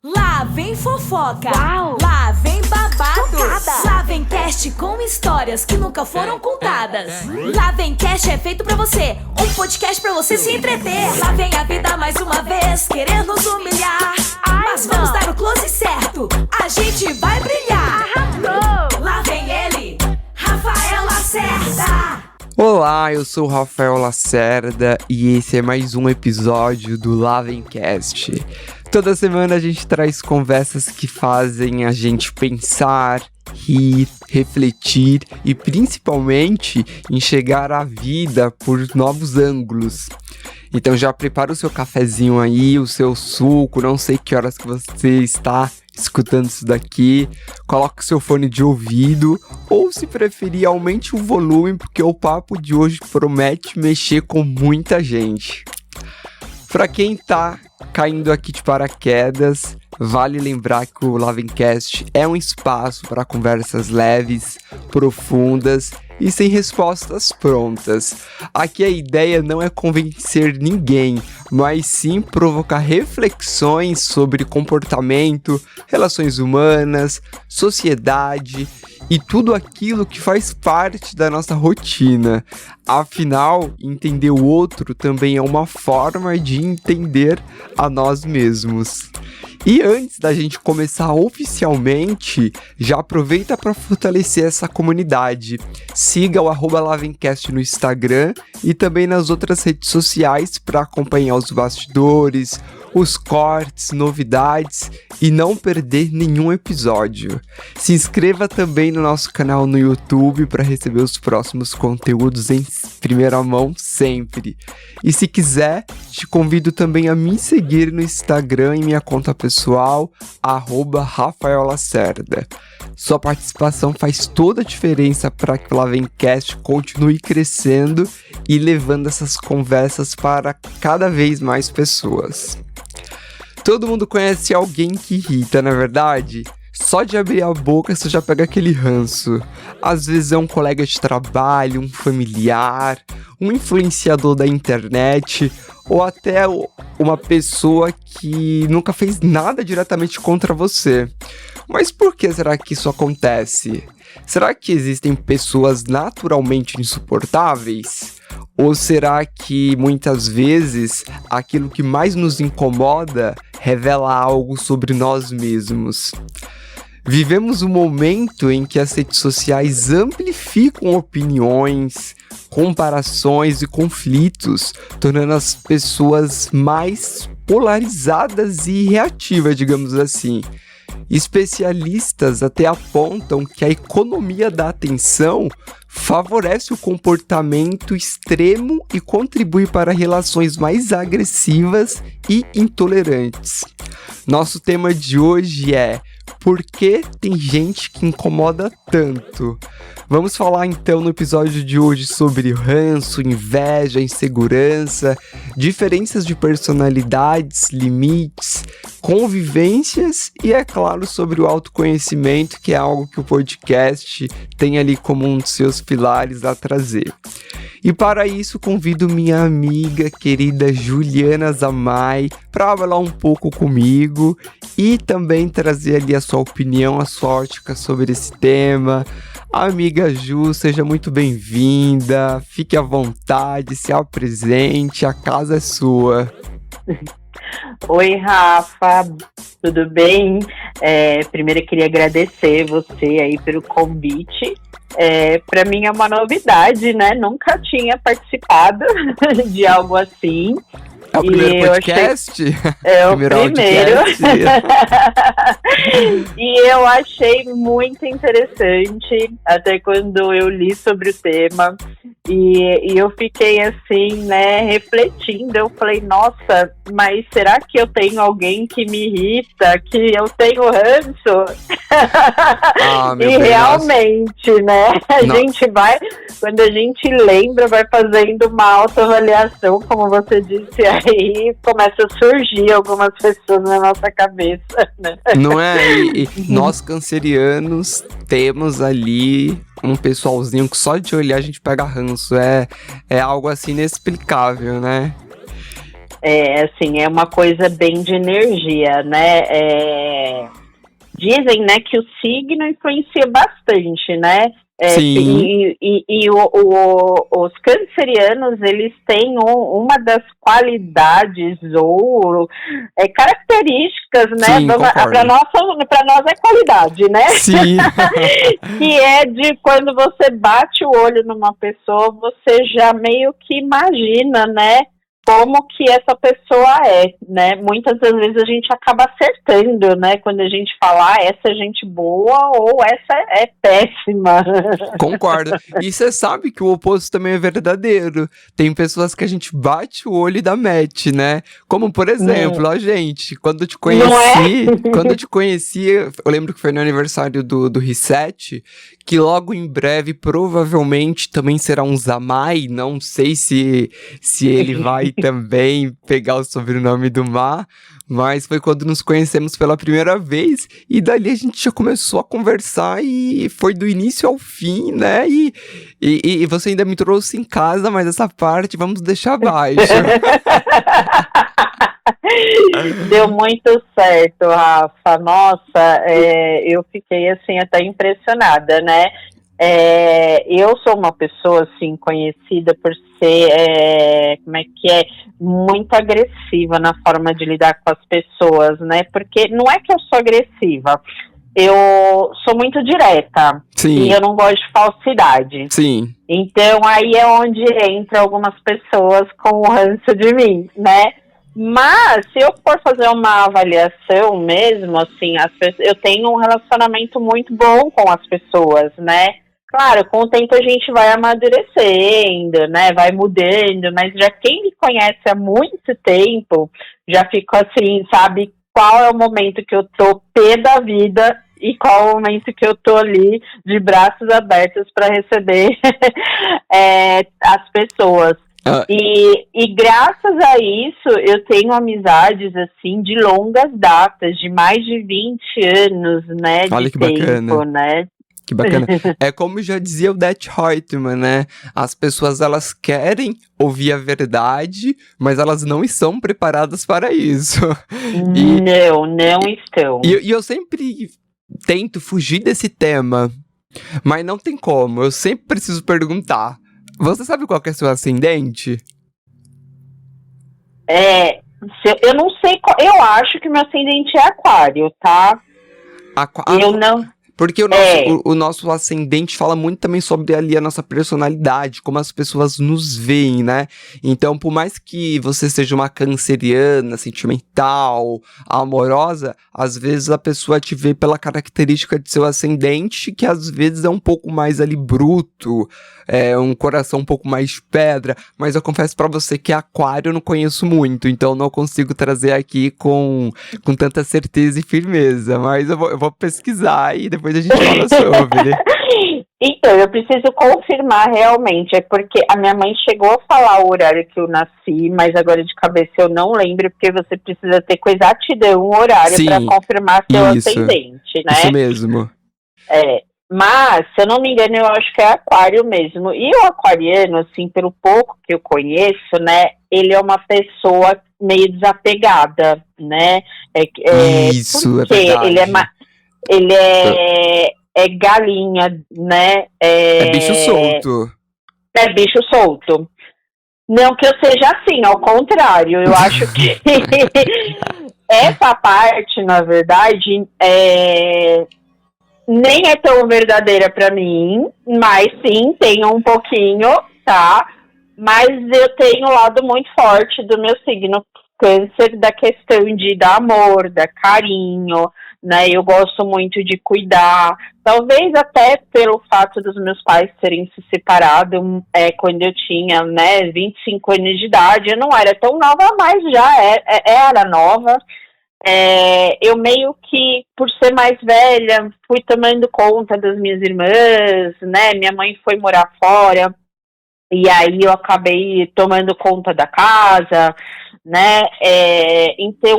Lá vem fofoca, Uau! lá vem babado, Chocada! lá vem cast com histórias que nunca foram contadas. Lá vem cast é feito pra você, um podcast pra você se entreter. Lá vem a vida mais uma vez, querendo nos humilhar. Mas vamos dar o close certo, a gente vai brilhar. Arrasou! Lá vem ele, Rafael Lacerda. Olá, eu sou o Rafael Lacerda e esse é mais um episódio do Lavencast. Toda semana a gente traz conversas que fazem a gente pensar, rir, refletir e principalmente enxergar a vida por novos ângulos. Então já prepara o seu cafezinho aí, o seu suco, não sei que horas que você está escutando isso daqui, coloque o seu fone de ouvido ou, se preferir, aumente o volume porque o papo de hoje promete mexer com muita gente. Para quem tá caindo aqui de paraquedas, vale lembrar que o Lavencast é um espaço para conversas leves, profundas e sem respostas prontas. Aqui a ideia não é convencer ninguém, mas sim provocar reflexões sobre comportamento, relações humanas, sociedade e tudo aquilo que faz parte da nossa rotina. Afinal, entender o outro também é uma forma de entender a nós mesmos. E antes da gente começar oficialmente, já aproveita para fortalecer essa comunidade. Siga o @Lavencast no Instagram e também nas outras redes sociais para acompanhar os bastidores, os cortes, novidades e não perder nenhum episódio. Se inscreva também no nosso canal no YouTube para receber os próximos conteúdos em primeira mão sempre. E se quiser, te convido também a me seguir no Instagram em minha conta pessoal, @Rafael Lacerda. Sua participação faz toda a diferença para que o Lavencast continue crescendo e levando essas conversas para cada vez mais pessoas. Todo mundo conhece alguém que irrita, não é verdade? Só de abrir a boca você já pega aquele ranço. Às vezes é um colega de trabalho, um familiar, um influenciador da internet ou até uma pessoa que nunca fez nada diretamente contra você. Mas por que será que isso acontece? Será que existem pessoas naturalmente insuportáveis? Ou será que muitas vezes aquilo que mais nos incomoda revela algo sobre nós mesmos? Vivemos um momento em que as redes sociais amplificam opiniões, comparações e conflitos, tornando as pessoas mais polarizadas e reativas, digamos assim. Especialistas até apontam que a economia da atenção favorece o comportamento extremo e contribui para relações mais agressivas e intolerantes. Nosso tema de hoje é: por que tem gente que incomoda tanto? Vamos falar então no episódio de hoje sobre ranço, inveja, insegurança, diferenças de personalidades, limites, convivências e, é claro, sobre o autoconhecimento, que é algo que o podcast tem ali como um dos seus pilares a trazer. E para isso convido minha amiga querida Juliana Zamay para falar um pouco comigo e também trazer ali a sua opinião, a sua ótica sobre esse tema. Amiga Ju, seja muito bem-vinda, fique à vontade, se apresente, a casa é sua. Oi, Rafa, tudo bem? Primeiro eu queria agradecer você aí pelo convite. Para mim é uma novidade, né? Nunca tinha participado de algo assim. É o primeiro podcast? É o primeiro. E eu achei muito interessante, até quando eu li sobre o tema. E eu fiquei assim, né, refletindo. Eu falei, nossa, mas será que eu tenho alguém que me irrita? Que eu tenho ranço? E realmente, né, a gente vai, quando a gente lembra, vai fazendo uma autoavaliação, como você disse aí, começa a surgir algumas pessoas na nossa cabeça, né? Não é? E nós cancerianos temos ali um pessoalzinho que só de olhar a gente pega ranço. É algo assim inexplicável, né? Assim, é uma coisa bem de energia, né? Dizem, né, que o signo influencia bastante, né? Sim. Os cancerianos, eles têm uma das qualidades ou características, né? Sim, concordo. Para nós é qualidade, né? Sim. Que é de quando você bate o olho numa pessoa, você já meio que imagina, né? Como que essa pessoa é, né? Muitas das vezes a gente acaba acertando, né? Quando a gente fala, essa é gente boa ou essa é péssima. Concordo. E você sabe que o oposto também é verdadeiro. Tem pessoas que a gente bate o olho e dá match, né? Como, por exemplo, a gente, quando eu te conheci, eu lembro que foi no aniversário do Reset, que logo em breve, provavelmente, também será um Zamai, não sei se ele vai também pegar o sobrenome do Mar, mas foi quando nos conhecemos pela primeira vez, e dali a gente já começou a conversar e foi do início ao fim, né? E você ainda me trouxe em casa, mas essa parte vamos deixar abaixo. Deu muito certo, Rafa. Nossa, eu fiquei assim até impressionada, né? Eu sou uma pessoa assim conhecida por ser, muito agressiva na forma de lidar com as pessoas, né? Porque não é que eu sou agressiva, eu sou muito direta. Sim. E eu não gosto de falsidade. Sim. Então aí é onde entra algumas pessoas com o ranço de mim, né? Mas, se eu for fazer uma avaliação mesmo, assim, eu tenho um relacionamento muito bom com as pessoas, né? Claro, com o tempo a gente vai amadurecendo, né? Vai mudando, mas já quem me conhece há muito tempo, já ficou assim, sabe qual é o momento que eu tô pé da vida e qual é o momento que eu tô ali de braços abertos para receber as pessoas. E graças a isso, eu tenho amizades, assim, de longas datas, de mais de 20 anos, né, Olha de que tempo, bacana. né? Que bacana. É como já dizia o Det Reutemann, né? As pessoas, elas querem ouvir a verdade, mas elas não estão preparadas para isso. Não estão. E eu sempre tento fugir desse tema, mas não tem como. Eu sempre preciso perguntar. Você sabe qual que é seu ascendente? Eu não sei eu acho que meu ascendente é aquário, tá? Eu não... Porque o nosso ascendente fala muito também sobre ali a nossa personalidade, como as pessoas nos veem, né? Então, por mais que você seja uma canceriana, sentimental, amorosa, às vezes a pessoa te vê pela característica de seu ascendente, que às vezes é um pouco mais ali bruto, um coração um pouco mais de pedra, mas eu confesso pra você que aquário eu não conheço muito, então não consigo trazer aqui com tanta certeza e firmeza, mas eu vou pesquisar e depois a gente fala sobre. Então, eu preciso confirmar realmente, porque a minha mãe chegou a falar o horário que eu nasci, mas agora de cabeça eu não lembro, porque você precisa ter com exatidão o horário para confirmar seu ascendente, né? Isso mesmo. Mas, se eu não me engano, eu acho que é aquário mesmo. E o aquariano, assim, pelo pouco que eu conheço, né, ele é uma pessoa meio desapegada, né? Isso, é verdade. Ele é galinha, né? É bicho solto. É bicho solto. Não que eu seja assim, ao contrário. Eu acho que essa parte, na verdade, nem é tão verdadeira pra mim, mas sim, tem um pouquinho, tá? Mas eu tenho um lado muito forte do meu signo câncer, da questão de dar amor, dar carinho, né? Eu gosto muito de cuidar. Talvez até pelo fato dos meus pais terem se separado quando eu tinha, né, 25 anos de idade. Eu não era tão nova, mas já era nova. Eu meio que, por ser mais velha, fui tomando conta das minhas irmãs, né? Minha mãe foi morar fora, e aí eu acabei tomando conta da casa, né? Então,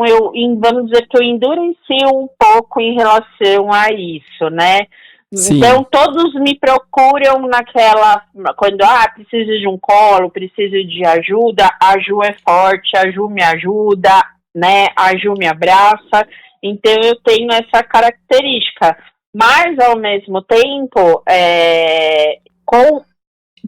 vamos dizer que eu endureci um pouco em relação a isso, né? Sim. Então, todos me procuram naquela... Quando, preciso de um colo, preciso de ajuda, a Ju é forte, a Ju me ajuda, né? A Ju me abraça. Então, eu tenho essa característica. Mas, ao mesmo tempo, com o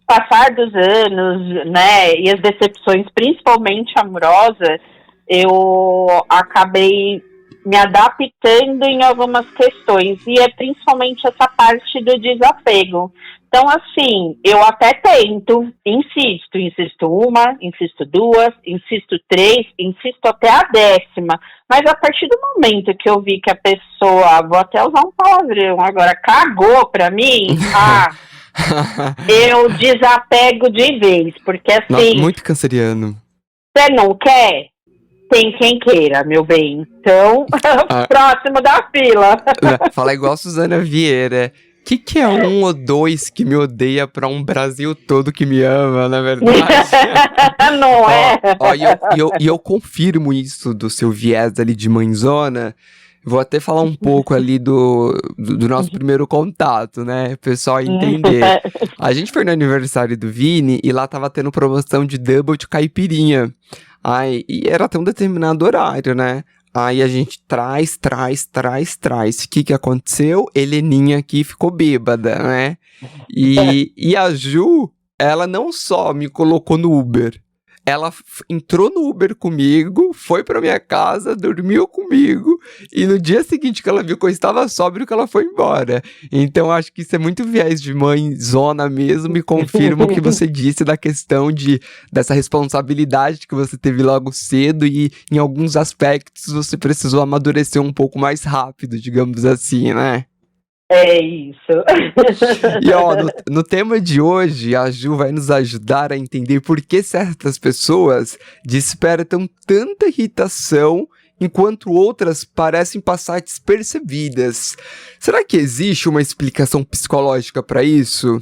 passar dos anos, né? E as decepções, principalmente amorosas, eu acabei me adaptando em algumas questões, e é principalmente essa parte do desapego. Então, assim, eu até tento, insisto uma, insisto duas, insisto três, insisto até a 10ª, mas a partir do momento que eu vi que a pessoa, vou até usar um palavrão agora, cagou pra mim, eu desapego de vez, porque assim... Muito canceriano. Você não quer? Tem quem queira, meu bem. Então, próximo da fila. Fala igual Suzana Vieira. Que é 1 ou 2 que me odeia pra um Brasil todo que me ama, na verdade? Não é? E eu confirmo isso do seu viés ali de mãezona. Vou até falar um pouco ali do nosso primeiro contato, né? O pessoal entender. A gente foi no aniversário do Vini e lá tava tendo promoção de double de caipirinha. E era até um determinado horário, né? Aí a gente traz. O que aconteceu? Heleninha aqui ficou bêbada, né? E a Ju, ela não só me colocou no Uber, ela entrou no Uber comigo, foi pra minha casa, dormiu comigo, e no dia seguinte que ela viu que eu estava sóbrio, que ela foi embora. Então, acho que isso é muito viés de mãezona mesmo, e confirmo o que você disse da questão dessa responsabilidade que você teve logo cedo, e em alguns aspectos você precisou amadurecer um pouco mais rápido, digamos assim, né? É isso. E no tema de hoje, a Ju vai nos ajudar a entender por que certas pessoas despertam tanta irritação enquanto outras parecem passar despercebidas. Será que existe uma explicação psicológica para isso?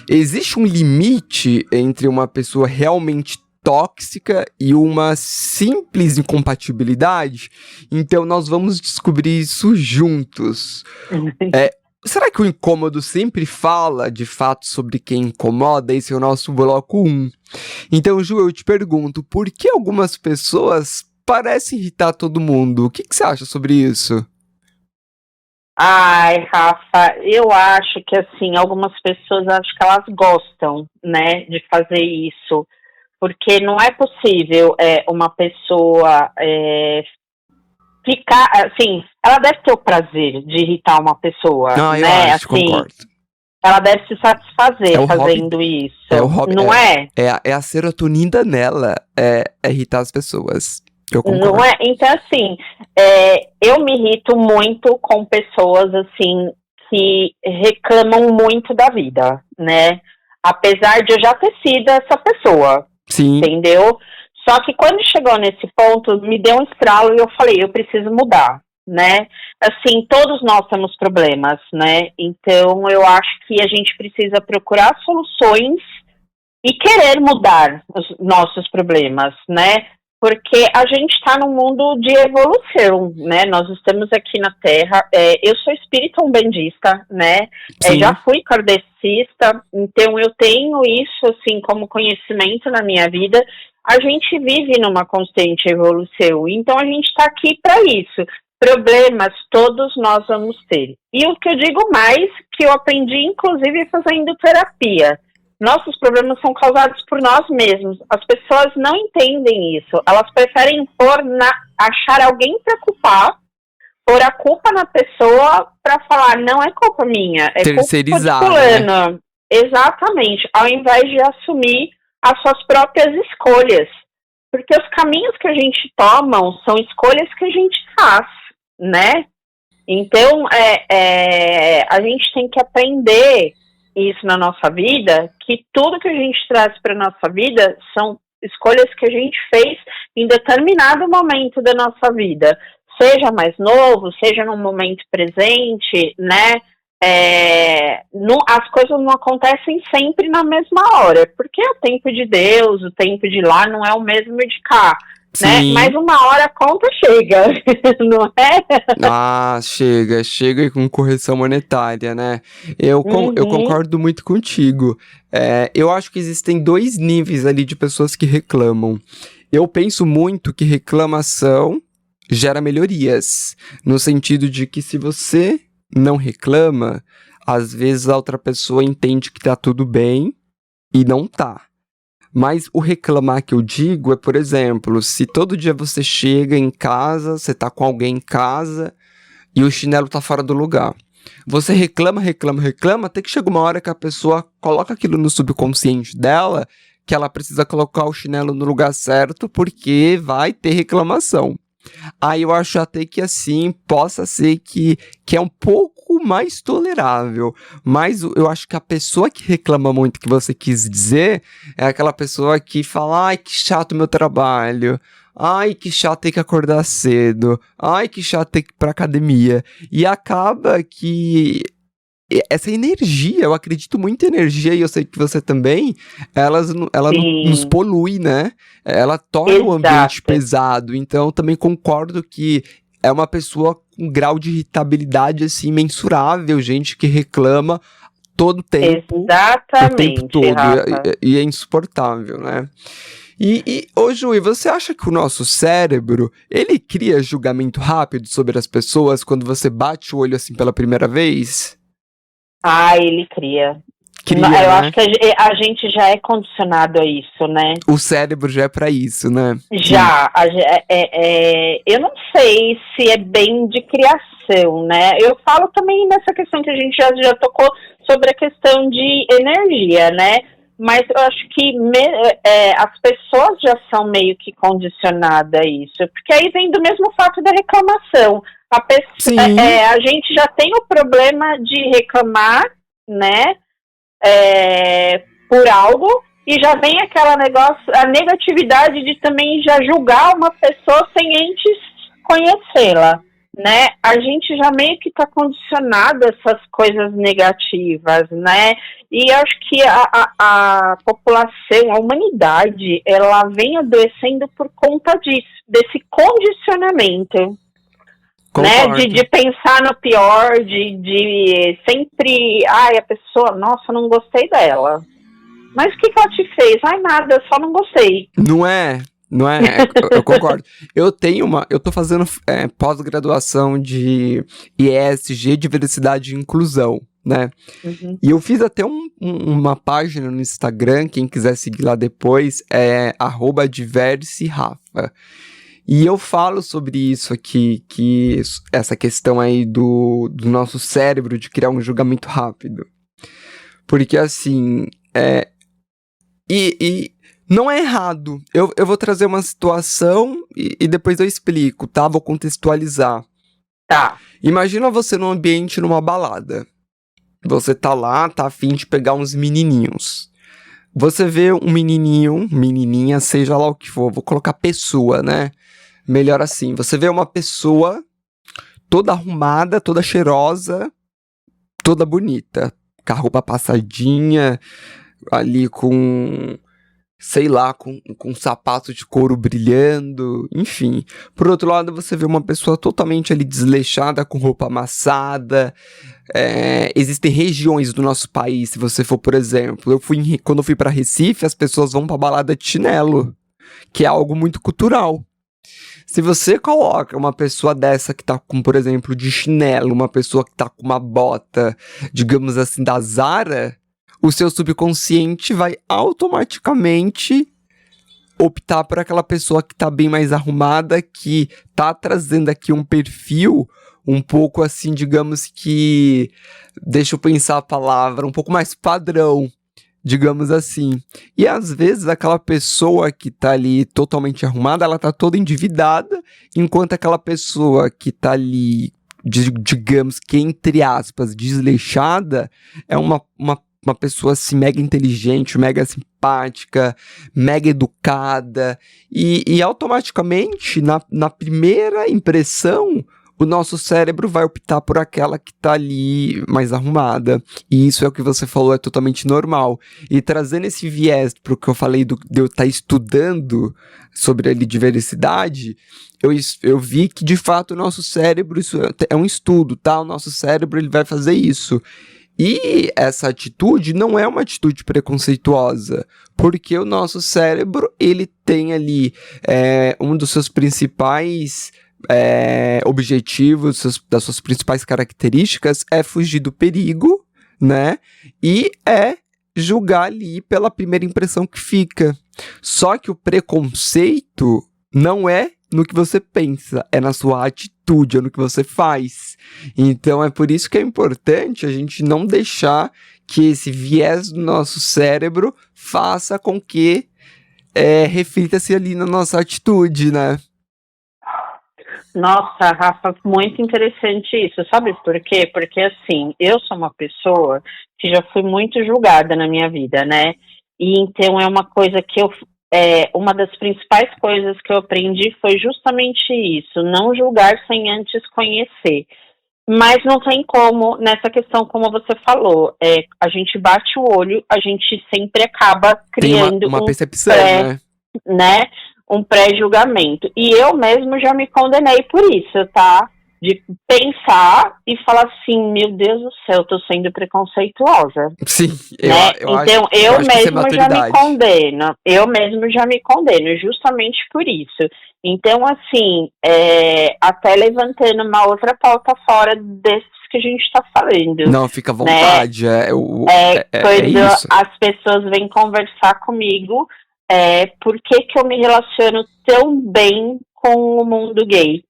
Existe um limite entre uma pessoa realmente tóxica e uma simples incompatibilidade? Então nós vamos descobrir isso juntos. Será que o incômodo sempre fala, de fato, sobre quem incomoda? Esse é o nosso bloco 1. Então, Ju, eu te pergunto, por que algumas pessoas parecem irritar todo mundo? O que você acha sobre isso? Ai, Rafa, eu acho que, assim, algumas pessoas, acho que elas gostam, né, de fazer isso. Porque não é possível uma pessoa ficar, assim, ela deve ter o prazer de irritar uma pessoa, né? Eu acho, assim, concordo. Ela deve se satisfazer fazendo isso, não é? É a serotonina nela, irritar as pessoas. Eu concordo. Não é? Então, assim, eu me irrito muito com pessoas, assim, que reclamam muito da vida, né? Apesar de eu já ter sido essa pessoa. Sim. Entendeu? Só que quando chegou nesse ponto, me deu um estralo e eu falei, eu preciso mudar, né? Assim, todos nós temos problemas, né? Então, eu acho que a gente precisa procurar soluções e querer mudar os nossos problemas, né? Porque a gente está num mundo de evolução, né? Nós estamos aqui na Terra. Eu sou espírita umbandista, né? Já fui kardecista, então eu tenho isso, assim, como conhecimento na minha vida. A gente vive numa constante evolução, então a gente está aqui para isso. Problemas todos nós vamos ter. E o que eu digo mais, que eu aprendi, inclusive, fazendo terapia. Nossos problemas são causados por nós mesmos. As pessoas não entendem isso. Elas preferem achar alguém para culpar, pôr a culpa na pessoa para falar, não é culpa minha, é terceirizar, culpa de fulano. Né? Exatamente. Ao invés de assumir as suas próprias escolhas. Porque os caminhos que a gente toma são escolhas que a gente faz, né? Então, a gente tem que aprender isso na nossa vida, que tudo que a gente traz para nossa vida são escolhas que a gente fez em determinado momento da nossa vida, seja mais novo, seja num momento presente, né? As coisas não acontecem sempre na mesma hora, porque o tempo de Deus, o tempo de lá não é o mesmo de cá, né? Sim. Mas uma hora a conta chega, não é? Ah, chega e com correção monetária, né? Eu concordo muito contigo. Eu acho que existem dois níveis ali de pessoas que reclamam. Eu penso muito que reclamação gera melhorias, no sentido de que se você não reclama, às vezes a outra pessoa entende que tá tudo bem e não tá. Mas o reclamar que eu digo é, por exemplo, se todo dia você chega em casa, você tá com alguém em casa e o chinelo tá fora do lugar. Você reclama, até que chega uma hora que a pessoa coloca aquilo no subconsciente dela, que ela precisa colocar o chinelo no lugar certo porque vai ter reclamação. Aí eu acho até que assim, possa ser que é um pouco mais tolerável, mas eu acho que a pessoa que reclama muito, que você quis dizer, é aquela pessoa que fala, ai, que chato meu trabalho, ai, que chato ter que acordar cedo, ai, que chato ter que ir pra academia, e acaba que essa energia, eu acredito muito em energia, e eu sei que você também, ela nos polui, né? Ela torna o ambiente pesado, então eu também concordo que é uma pessoa com grau de irritabilidade, assim, mensurável, gente que reclama todo o tempo. Exatamente, o tempo todo, Rafa. e é insuportável, né? E ô Ju, você acha que o nosso cérebro, ele cria julgamento rápido sobre as pessoas quando você bate o olho assim pela primeira vez? Ah, ele cria. Eu né? acho que a gente já é condicionado a isso, né? O cérebro já é pra isso, né? Já. Eu não sei se é bem de criação, né? Eu falo também nessa questão que a gente já tocou sobre a questão de energia, né? Mas eu acho que as pessoas já são meio que condicionadas a isso. Porque aí vem do mesmo fato da reclamação. A gente já tem o problema de reclamar, né? Por algo, e já vem aquela a negatividade de também já julgar uma pessoa sem antes conhecê-la, né? A gente já meio que está condicionado a essas coisas negativas, né? E acho que a população, a humanidade, ela vem adoecendo por conta disso, desse condicionamento. Né, de pensar no pior, de sempre, a pessoa, nossa, não gostei dela. Mas o que ela te fez? Nada, só não gostei. Não é? Eu concordo. Eu tô fazendo pós-graduação de ESG, Diversidade e Inclusão, né? Uhum. E eu fiz até uma página no Instagram, quem quiser seguir lá depois, é @diverserafa. E eu falo sobre isso aqui, que essa questão aí do nosso cérebro de criar um julgamento rápido. Porque assim, e não é errado. Eu vou trazer uma situação e depois eu explico, tá? Vou contextualizar. Tá. Imagina você num ambiente, numa balada. Você tá lá, tá a fim de pegar uns menininhos. Você vê um menininho, menininha, seja lá o que for, vou colocar pessoa, né? Melhor assim, você vê uma pessoa toda arrumada, toda cheirosa, toda bonita, com a roupa passadinha, ali com, sei lá, com um sapato de couro brilhando, enfim. Por outro lado, você vê uma pessoa totalmente ali desleixada, com roupa amassada. Existem regiões do nosso país, se você for, por exemplo, quando eu fui pra Recife, as pessoas vão pra balada de chinelo, que é algo muito cultural. Se você coloca uma pessoa dessa que tá com, por exemplo, de chinelo, uma pessoa que tá com uma bota, digamos assim, da Zara, o seu subconsciente vai automaticamente optar por aquela pessoa que tá bem mais arrumada, que tá trazendo aqui um perfil um pouco assim, digamos que, deixa eu pensar a palavra, um pouco mais padrão, digamos assim. E às vezes aquela pessoa que tá ali totalmente arrumada, ela tá toda endividada, enquanto aquela pessoa que tá ali, digamos que entre aspas, desleixada, é uma pessoa assim mega inteligente, mega simpática, mega educada, e automaticamente, na primeira impressão, o nosso cérebro vai optar por aquela que tá ali mais arrumada. E isso é o que você falou, é totalmente normal. E trazendo esse viés pro que eu falei de eu estar estudando sobre a diversidade, eu vi que, de fato, o nosso cérebro, isso é um estudo, tá? O nosso cérebro, ele vai fazer isso. E essa atitude não é uma atitude preconceituosa, porque o nosso cérebro, ele tem ali um dos seus principais objetivos, das suas principais características é fugir do perigo, né? E julgar ali pela primeira impressão que fica. Só que o preconceito não é no que você pensa, é na sua atitude, é no que você faz. Então é por isso que é importante a gente não deixar que esse viés do nosso cérebro faça com que reflita-se ali na nossa atitude, né? Nossa, Rafa, muito interessante isso. Sabe por quê? Porque, assim, eu sou uma pessoa que já fui muito julgada na minha vida, né? E então é uma coisa que uma das principais coisas que eu aprendi foi justamente isso, não julgar sem antes conhecer. Mas não tem como, nessa questão, como você falou, a gente bate o olho, a gente sempre acaba criando tem uma percepção, né? Um pré-julgamento. E eu mesmo já me condenei por isso, tá? De pensar e falar assim, meu Deus do céu, eu tô sendo preconceituosa. Sim, né? então, eu mesmo já me condeno. Eu mesmo já me condeno, justamente por isso. Então, assim, até levantando uma outra pauta fora desses que a gente tá falando. Não, fica à vontade. Né? É isso. As pessoas vêm conversar comigo, por que eu me relaciono tão bem com o mundo gay?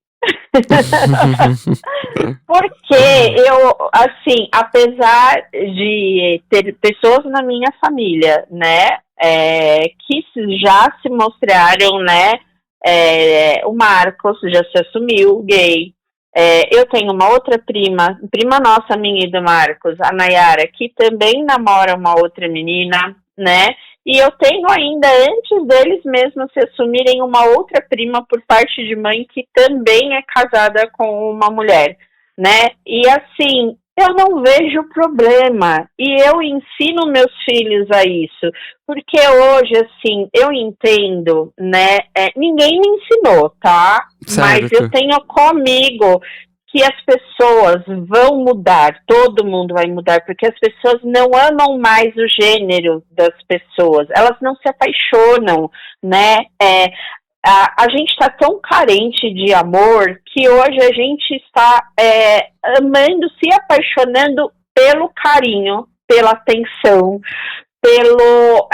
Porque eu, assim, apesar de ter pessoas na minha família, né, que já se mostraram, né, o Marcos já se assumiu gay, eu tenho uma outra prima nossa, minha e do Marcos, a Nayara, que também namora uma outra menina, né, e eu tenho ainda, antes deles mesmos se assumirem, uma outra prima por parte de mãe que também é casada com uma mulher, né? E assim, eu não vejo problema. E eu ensino meus filhos a isso. Porque hoje, assim, eu entendo, né? Ninguém me ensinou, tá? Certo. Mas eu tenho comigo que as pessoas vão mudar, todo mundo vai mudar, porque as pessoas não amam mais o gênero das pessoas, elas não se apaixonam, né? A gente está tão carente de amor que hoje a gente está amando, se apaixonando pelo carinho, pela atenção, pelo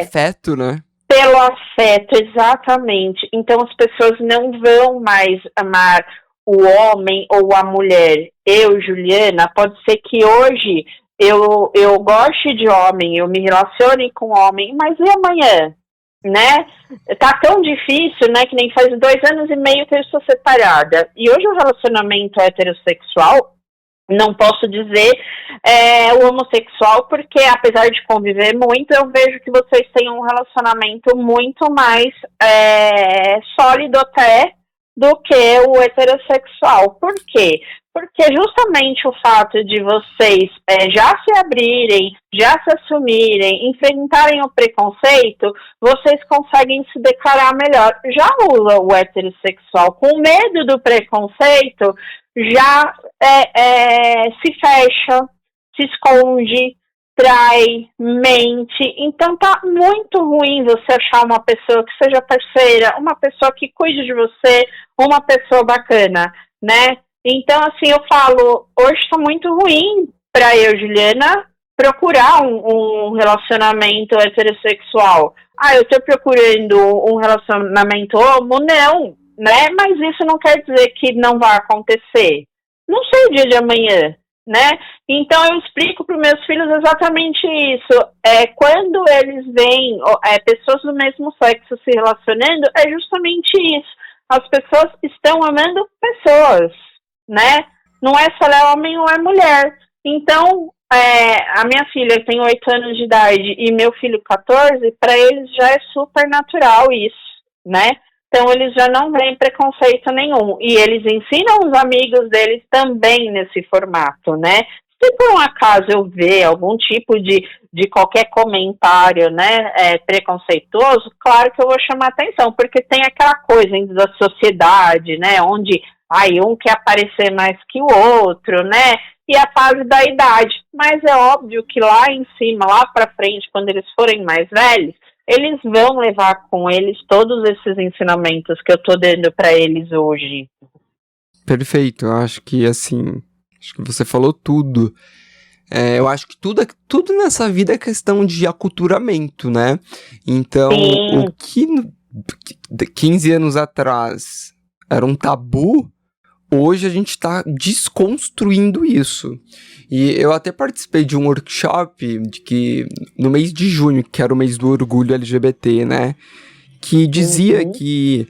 afeto, né? Pelo afeto, exatamente. Então as pessoas não vão mais amar o homem ou a mulher. Eu, Juliana, pode ser que hoje eu goste de homem, eu me relacione com homem, mas e amanhã? Né? Tá tão difícil, né, que nem faz 2 anos e meio que eu estou separada. E hoje o relacionamento heterossexual, não posso dizer o homossexual, porque apesar de conviver muito, eu vejo que vocês têm um relacionamento muito mais sólido até do que o heterossexual. Por quê? Porque justamente o fato de vocês já se abrirem, já se assumirem, enfrentarem o preconceito, vocês conseguem se declarar melhor. Já o heterossexual, com medo do preconceito, já se fecha, se esconde, trai, mente. Então tá muito ruim você achar uma pessoa que seja parceira, uma pessoa que cuide de você, uma pessoa bacana, né? Então, assim, eu falo, hoje tá muito ruim pra eu, Juliana, procurar um relacionamento heterossexual. Eu tô procurando um relacionamento homo? Não, né? Mas isso não quer dizer que não vai acontecer. Não sei o dia de amanhã, né? Então eu explico para os meus filhos exatamente isso. Quando eles veem pessoas do mesmo sexo se relacionando, é justamente isso. As pessoas estão amando pessoas, né? Não é só homem ou é mulher. Então, a minha filha tem 8 anos de idade e meu filho 14, para eles já é super natural isso, né? Então eles já não veem preconceito nenhum. E eles ensinam os amigos deles também nesse formato, né? Se por um acaso eu ver algum tipo de qualquer comentário, né, preconceituoso, claro que eu vou chamar atenção, porque tem aquela coisa ainda da sociedade, né, onde um quer aparecer mais que o outro, né, e a fase da idade. Mas é óbvio que lá em cima, lá para frente, quando eles forem mais velhos, eles vão levar com eles todos esses ensinamentos que eu tô dando para eles hoje. Perfeito, eu acho que assim, acho que você falou tudo. Eu acho que tudo nessa vida é questão de aculturamento, né? Então, Sim. o que 15 anos atrás era um tabu, hoje a gente está desconstruindo isso. E eu até participei de um workshop no mês de junho, que era o mês do orgulho LGBT, né? Que dizia que,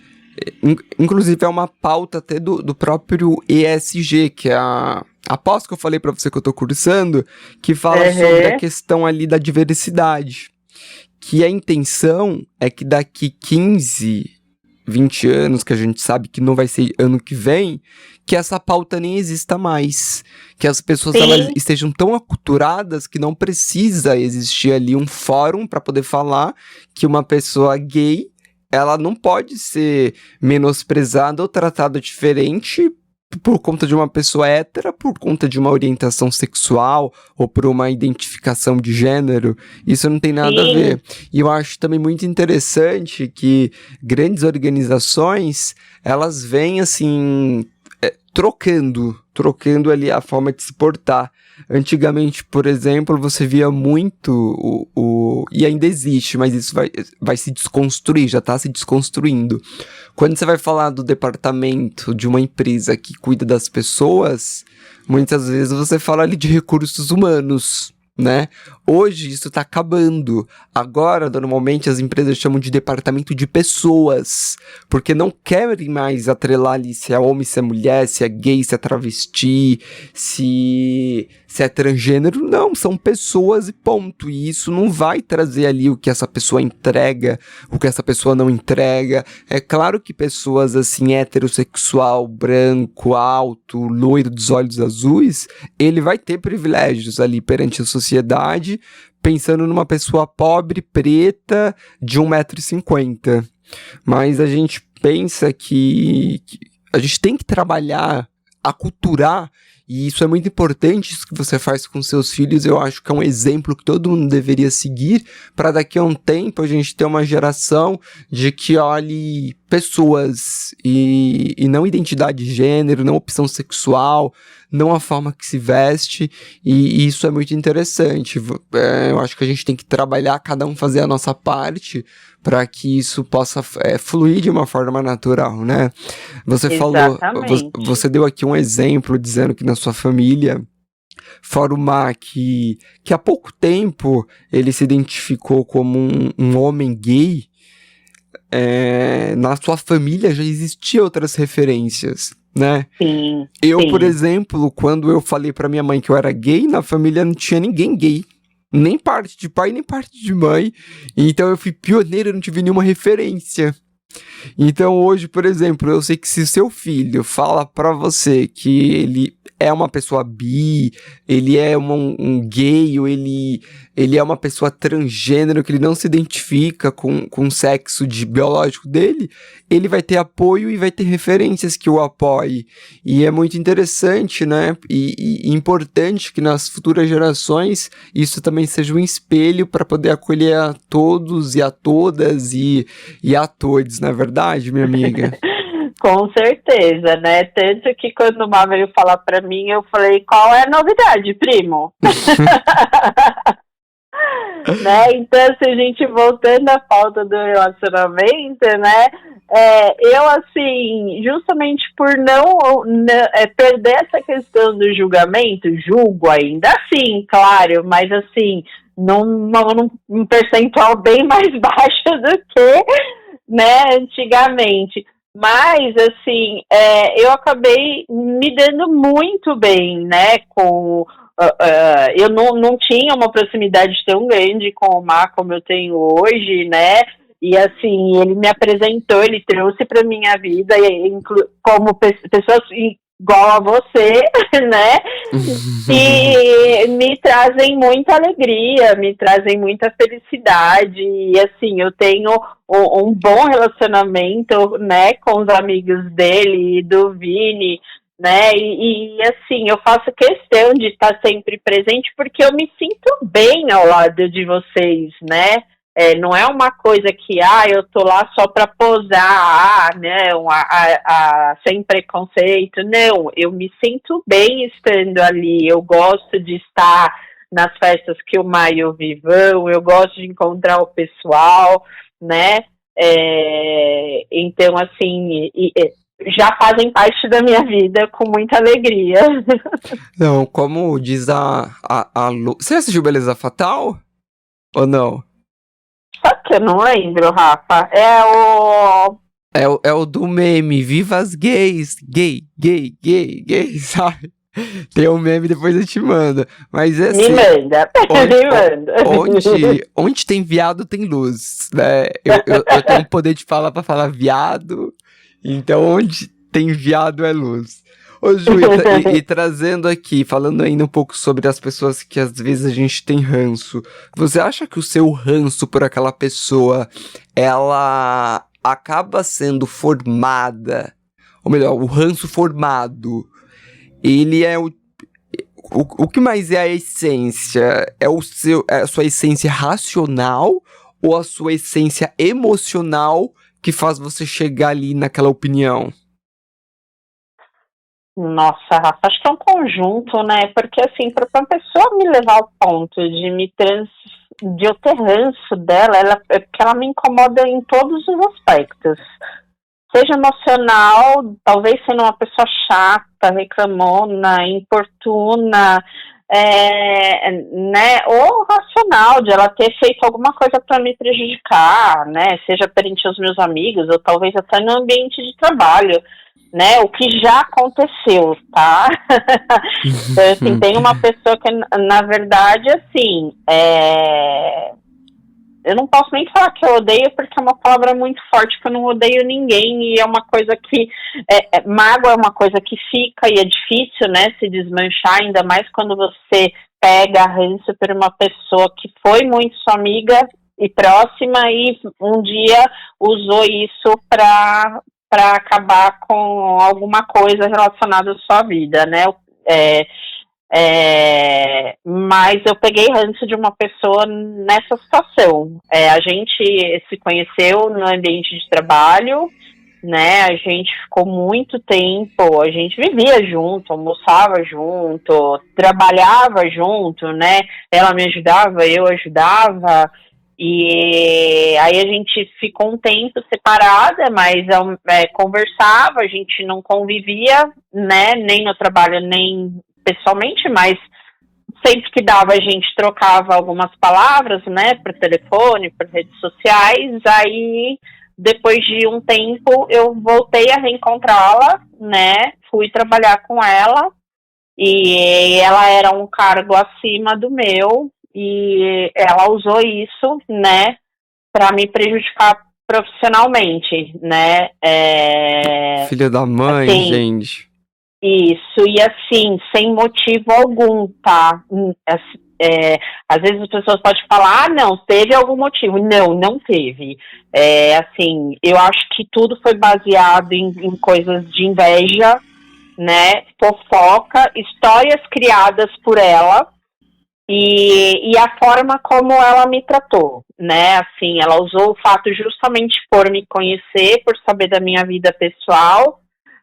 inclusive é uma pauta até do próprio ESG, que é a pós que eu falei pra você que eu tô cursando, que fala sobre a questão ali da diversidade. Que a intenção é que daqui 15, 20 anos, que a gente sabe que não vai ser ano que vem, que essa pauta nem exista mais. Que as pessoas elas estejam tão aculturadas que não precisa existir ali um fórum para poder falar que uma pessoa gay, ela não pode ser menosprezada ou tratada diferente por conta de uma pessoa hétera, por conta de uma orientação sexual ou por uma identificação de gênero. Isso não tem nada a ver. E eu acho também muito interessante que grandes organizações, elas vêm assim, trocando ali a forma de se portar. Antigamente, por exemplo, você via muito e ainda existe, mas isso vai se desconstruir, já está se desconstruindo. Quando você vai falar do departamento de uma empresa que cuida das pessoas, muitas vezes você fala ali de recursos humanos, né? Hoje isso está acabando. Agora, normalmente, as empresas chamam de departamento de pessoas, porque não querem mais atrelar ali se é homem, se é mulher, se é gay, se é travesti, se é transgênero. Não, são pessoas e ponto. E isso não vai trazer ali o que essa pessoa entrega, o que essa pessoa não entrega. É claro que pessoas assim, heterossexual, branco, alto, loiro dos olhos azuis, ele vai ter privilégios ali perante a sociedade, pensando numa pessoa pobre, preta, de 1,50 m. Mas a gente pensa que a gente tem que trabalhar, aculturar, e isso é muito importante, isso que você faz com seus filhos. Eu acho que é um exemplo que todo mundo deveria seguir, para daqui a um tempo a gente ter uma geração de que olhe pessoas e não identidade de gênero, não opção sexual, não a forma que se veste, e isso é muito interessante. Eu acho que a gente tem que trabalhar, cada um fazer a nossa parte, para que isso possa fluir de uma forma natural, né? Você falou, você deu aqui um exemplo dizendo que na sua família, fora o Má, que há pouco tempo ele se identificou como um homem gay, na sua família já existiam outras referências, né? Sim. Por exemplo, quando eu falei pra minha mãe que eu era gay, na família não tinha ninguém gay. Nem parte de pai, nem parte de mãe. Então eu fui pioneiro, eu não tive nenhuma referência. Então hoje, por exemplo, eu sei que se seu filho fala pra você que ele é uma pessoa bi, ele é um gay, ou ele é uma pessoa transgênero, que ele não se identifica com o sexo biológico dele, ele vai ter apoio e vai ter referências que o apoiem. E é muito interessante, né? E importante que nas futuras gerações isso também seja um espelho para poder acolher a todos e a todas e a todos, não é verdade, minha amiga? Com certeza, né? Tanto que quando o Má veio falar pra mim, eu falei, qual é a novidade, primo? Né? Então, se a gente voltando à pauta do relacionamento, né? Eu, assim, justamente por não perder essa questão do julgamento, julgo ainda assim, claro, mas assim, num percentual bem mais baixo do que, né, antigamente. Mas, assim, eu acabei me dando muito bem, né, eu não tinha uma proximidade tão grande com o Má como eu tenho hoje, né, E assim, ele me apresentou, ele trouxe para minha vida, como pessoas igual a você, né? E me trazem muita alegria, me trazem muita felicidade. E assim, eu tenho um bom relacionamento, né, com os amigos dele e do Vini, né? E assim, eu faço questão de estar sempre presente porque eu me sinto bem ao lado de vocês, né? Não é uma coisa que, eu tô lá só para posar, não, sem preconceito, não, eu me sinto bem estando ali, eu gosto de estar nas festas que o Maio e o Vivão, eu gosto de encontrar o pessoal, né, então, assim, já fazem parte da minha vida com muita alegria. Não, como diz a Lu... Você assistiu Beleza Fatal? Ou não? Só que eu não lembro, Rafa. É o do meme, viva as gays, gay, sabe? Tem um meme, depois eu te mando. Mas assim... Me manda, me manda. Onde tem viado, tem luz, né? Eu tenho poder de falar pra falar viado, então onde tem viado é luz. Ô Ju, e trazendo aqui, falando ainda um pouco sobre as pessoas que às vezes a gente tem ranço, você acha que o seu ranço por aquela pessoa, ela acaba sendo formada, ou melhor, o ranço formado, ele é o que mais é a essência? É a sua essência racional ou a sua essência emocional que faz você chegar ali naquela opinião? Nossa, Rafa, acho que é um conjunto, né? Porque, assim, para uma pessoa me levar ao ponto de eu ter ranço dela, porque ela me incomoda em todos os aspectos. Seja emocional, talvez sendo uma pessoa chata, reclamona, importuna, né? Ou racional, de ela ter feito alguma coisa para me prejudicar, né? Seja perante os meus amigos, ou talvez até no ambiente de trabalho. Né, o que já aconteceu, tá? Então, assim, tem uma pessoa que, na verdade, assim, eu não posso nem falar que eu odeio, porque é uma palavra muito forte, que eu não odeio ninguém, e é uma coisa que, mágoa é uma coisa que fica, e é difícil, né, se desmanchar, ainda mais quando você pega ranço por uma pessoa que foi muito sua amiga e próxima, e um dia usou isso para acabar com alguma coisa relacionada à sua vida, né? Mas eu peguei ranço de uma pessoa nessa situação. A gente se conheceu no ambiente de trabalho, né? A gente ficou muito tempo, a gente vivia junto, almoçava junto, trabalhava junto, né? Ela me ajudava, eu ajudava. E aí a gente ficou um tempo separada, mas conversava, a gente não convivia, né, nem no trabalho, nem pessoalmente, mas sempre que dava a gente trocava algumas palavras, né, por telefone, por redes sociais. Aí, depois de um tempo, eu voltei a reencontrá-la, né, fui trabalhar com ela, e ela era um cargo acima do meu, e ela usou isso, né, para me prejudicar profissionalmente, né. Filha da mãe, assim, gente. Isso, e assim, sem motivo algum, tá? Às vezes as pessoas podem falar, não, teve algum motivo. Não teve. Assim, eu acho que tudo foi baseado em coisas de inveja, né, fofoca, histórias criadas por ela, e a forma como ela me tratou, né, assim, ela usou o fato justamente por me conhecer, por saber da minha vida pessoal,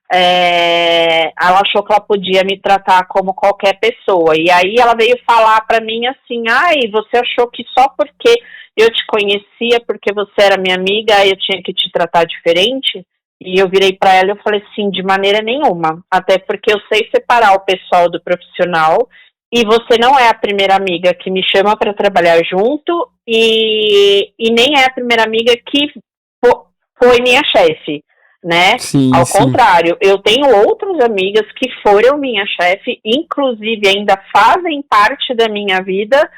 ela achou que ela podia me tratar como qualquer pessoa, e aí ela veio falar pra mim assim, você achou que só porque eu te conhecia, porque você era minha amiga, eu tinha que te tratar diferente? E eu virei pra ela e eu falei assim, de maneira nenhuma, até porque eu sei separar o pessoal do profissional, e você não é a primeira amiga que me chama para trabalhar junto, e nem é a primeira amiga que foi minha chefe, né? Sim, Ao sim. contrário, eu tenho outras amigas que foram minha chefe, inclusive ainda fazem parte da minha vida,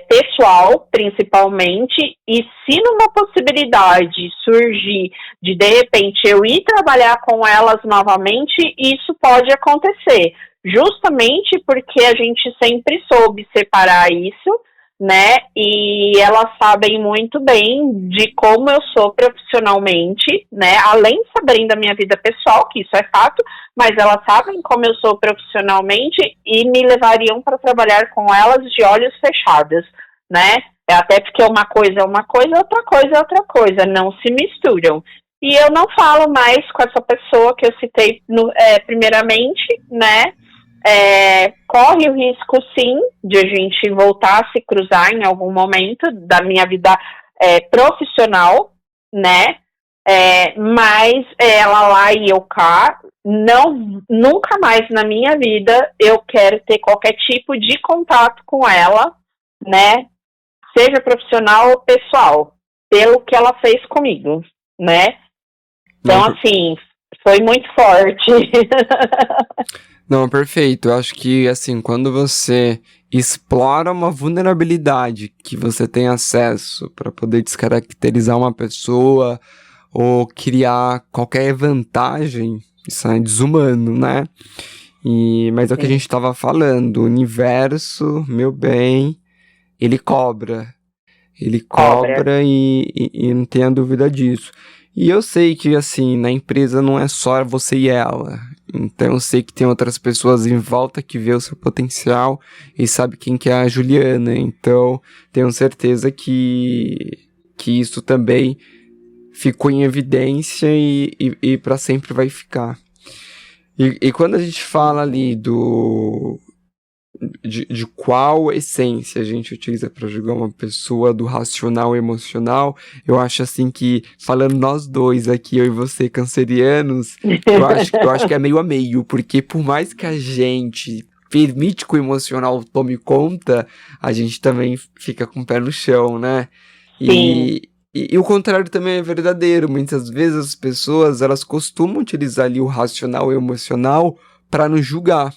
pessoal, principalmente, e se numa possibilidade surgir de repente, eu ir trabalhar com elas novamente, isso pode acontecer, justamente porque a gente sempre soube separar isso, né, e elas sabem muito bem de como eu sou profissionalmente, né, além de saberem da minha vida pessoal, que isso é fato, mas elas sabem como eu sou profissionalmente e me levariam para trabalhar com elas de olhos fechados, né, até porque uma coisa é uma coisa, outra coisa é outra coisa, não se misturam. E eu não falo mais com essa pessoa que eu citei primeiramente, né, corre o risco, sim, de a gente voltar a se cruzar em algum momento da minha vida profissional, né? Mas ela lá e eu cá, nunca mais na minha vida eu quero ter qualquer tipo de contato com ela, né? Seja profissional ou pessoal, pelo que ela fez comigo, né? Então, assim, foi muito forte. Não, perfeito. Eu acho que, assim, quando você explora uma vulnerabilidade que você tem acesso para poder descaracterizar uma pessoa ou criar qualquer vantagem, isso é desumano, né? Mas é o que a gente estava falando, o universo, meu bem, ele cobra. Ele cobra e não tenha dúvida disso. E eu sei que, assim, na empresa não é só você e ela. Então eu sei que tem outras pessoas em volta que vê o seu potencial e sabe quem que é a Juliana. Então tenho certeza que isso também ficou em evidência e para sempre vai ficar. E quando a gente fala ali de qual essência a gente utiliza para julgar uma pessoa, do racional e emocional, eu acho assim que, falando nós dois aqui, eu e você, cancerianos, eu acho que é meio a meio, porque por mais que a gente permite que o emocional tome conta, a gente também fica com o pé no chão, né? Sim. E o contrário também é verdadeiro. Muitas vezes as pessoas, elas costumam utilizar ali o racional e o emocional para nos julgar.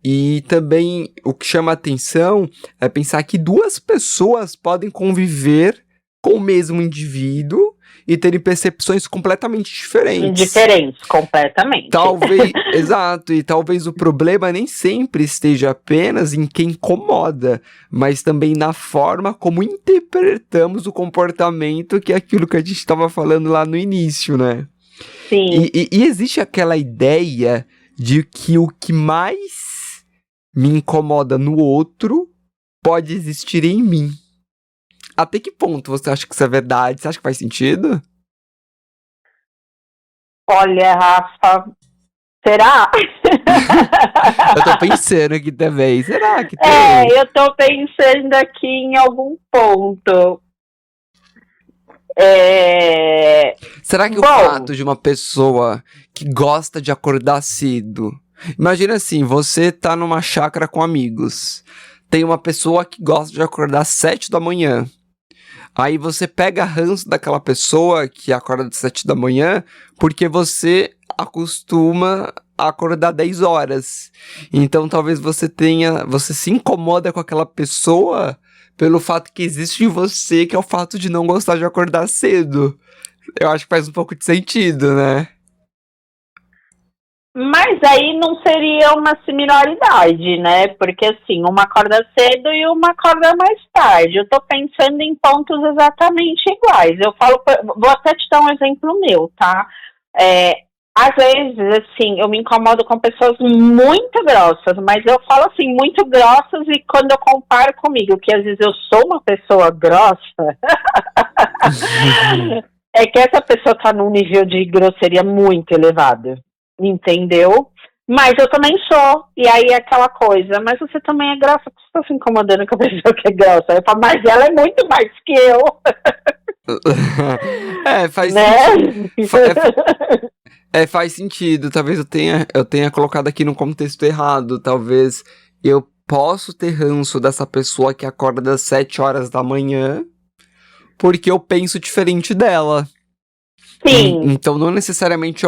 E também o que chama atenção é pensar que duas pessoas podem conviver com o mesmo indivíduo e terem percepções completamente diferentes. Diferentes, completamente. Talvez, exato, e talvez o problema nem sempre esteja apenas em quem incomoda, mas também na forma como interpretamos o comportamento, que é aquilo que a gente estava falando lá no início, né? Sim. E existe aquela ideia de que o que mais me incomoda no outro pode existir em mim. Até que ponto você acha que isso é verdade? Você acha que faz sentido? Olha, Rafa, será? Eu tô pensando aqui também. Será que tem? Eu tô pensando aqui em algum ponto. Será que o fato de uma pessoa que gosta de acordar cedo... Imagina assim, você tá numa chácara com amigos. Tem uma pessoa que gosta de acordar às 7 da manhã. Aí você pega ranço daquela pessoa que acorda às 7 da manhã porque você acostuma a acordar 10 horas. Então talvez você se incomoda com aquela pessoa pelo fato que existe em você, que é o fato de não gostar de acordar cedo. Eu acho que faz um pouco de sentido, né? Mas aí não seria uma similaridade, né? Porque assim, uma acorda cedo e uma acorda mais tarde. Eu tô pensando em pontos exatamente iguais. Vou até te dar um exemplo meu, tá? Às vezes, assim, eu me incomodo com pessoas muito grossas, mas eu falo assim, muito grossas, e quando eu comparo comigo, que às vezes eu sou uma pessoa grossa, é que essa pessoa tá num nível de grosseria muito elevado. Entendeu? Mas eu também sou. E aí é aquela coisa, mas você também é grossa, porque você tá se incomodando com a pessoa que é grossa. Eu falo, mas ela é muito mais que eu. Faz né? sentido. Faz sentido. Talvez eu tenha colocado aqui no contexto errado. Talvez eu posso ter ranço dessa pessoa que acorda das 7 horas da manhã porque eu penso diferente dela. Sim. Então não necessariamente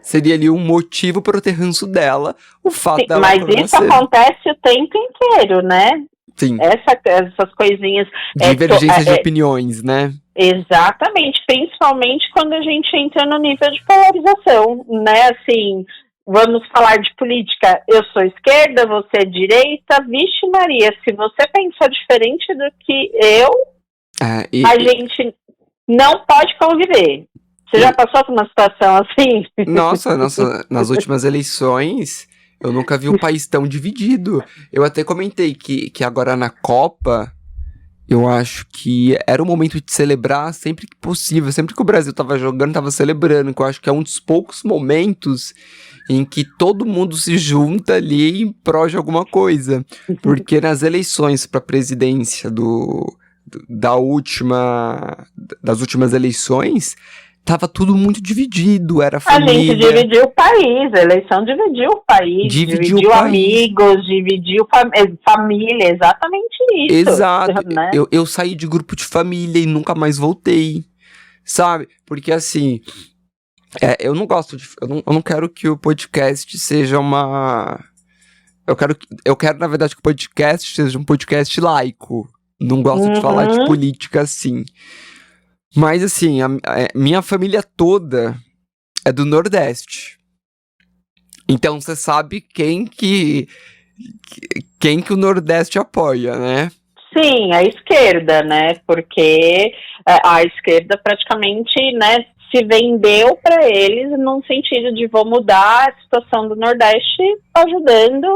seria ali um motivo para eu ter ranço dela, o fato Sim, dela mas isso acontece o tempo inteiro, né? Sim. Essas coisinhas. Divergências de opiniões, né? Exatamente, principalmente quando a gente entra no nível de polarização, né? Assim, vamos falar de política. Eu sou esquerda, você é direita. Vixe Maria, se você pensar diferente do que eu, a gente não pode conviver. Você já passou por uma situação assim? Nossa, nas últimas eleições, eu nunca vi o país tão dividido. Eu até comentei que agora na Copa, eu acho que era o momento de celebrar sempre que possível. Sempre que o Brasil tava jogando, tava celebrando. Que eu acho que é um dos poucos momentos em que todo mundo se junta ali em prol de alguma coisa. Porque nas eleições para presidência das últimas eleições, tava tudo muito dividido, era família. A gente dividiu o país, a eleição dividiu o país, dividiu amigos, dividiu família, exatamente isso. Exato, né? eu saí de grupo de família e nunca mais voltei, sabe? Porque assim, eu não gosto eu não quero que o podcast seja uma... Eu quero, na verdade, que o podcast seja um podcast laico. Não gosto de falar de política assim. Mas, assim, a minha família toda é do Nordeste. Então, você sabe quem que o Nordeste apoia, né? Sim, a esquerda, né? Porque a esquerda praticamente, né, se vendeu para eles num sentido de vou mudar a situação do Nordeste ajudando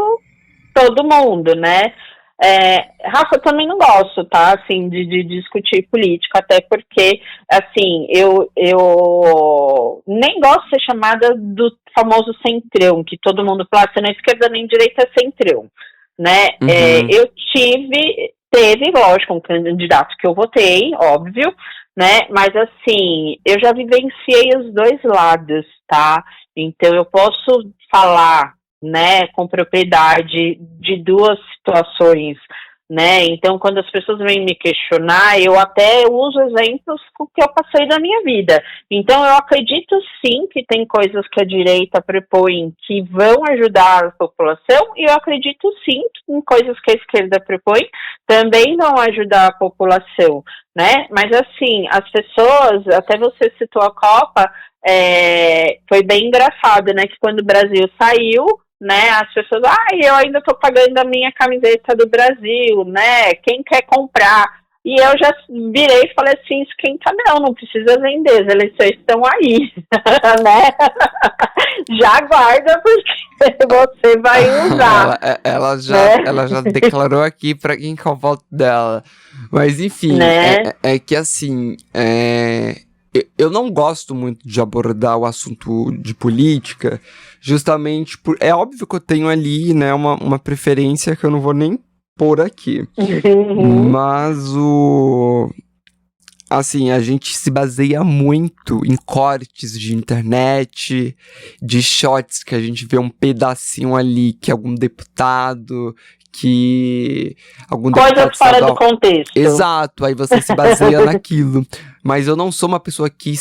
todo mundo, né? Rafa, eu também não gosto, tá, assim, de discutir política, até porque, assim, eu nem gosto de ser chamada do famoso centrão, que todo mundo fala, se não é esquerda nem direita é centrão, né? Teve, lógico, um candidato que eu votei, óbvio, né, mas assim, eu já vivenciei os dois lados, tá? Então eu posso falar, né, com propriedade de duas situações, né, então quando as pessoas vêm me questionar, eu até uso exemplos que eu passei da minha vida, então eu acredito sim que tem coisas que a direita propõe que vão ajudar a população, e eu acredito sim em coisas que a esquerda propõe também vão ajudar a população, né, mas assim, as pessoas, até você citou a Copa, foi bem engraçado, né, que quando o Brasil saiu, né, as pessoas, eu ainda tô pagando a minha camiseta do Brasil, né, quem quer comprar? E eu já virei e falei assim, esquenta não precisa vender, as eleições estão aí, né, já guarda porque você vai usar. Ela já declarou aqui pra quem quer o voto dela, mas enfim, né? É que assim, eu não gosto muito de abordar o assunto de política, justamente por... É óbvio que eu tenho ali, né, uma preferência que eu não vou nem pôr aqui. Mas assim, a gente se baseia muito em cortes de internet, de shots que a gente vê um pedacinho ali que algum deputado... Coisas fora do contexto. Exato, aí você se baseia naquilo. Mas eu não sou uma pessoa que...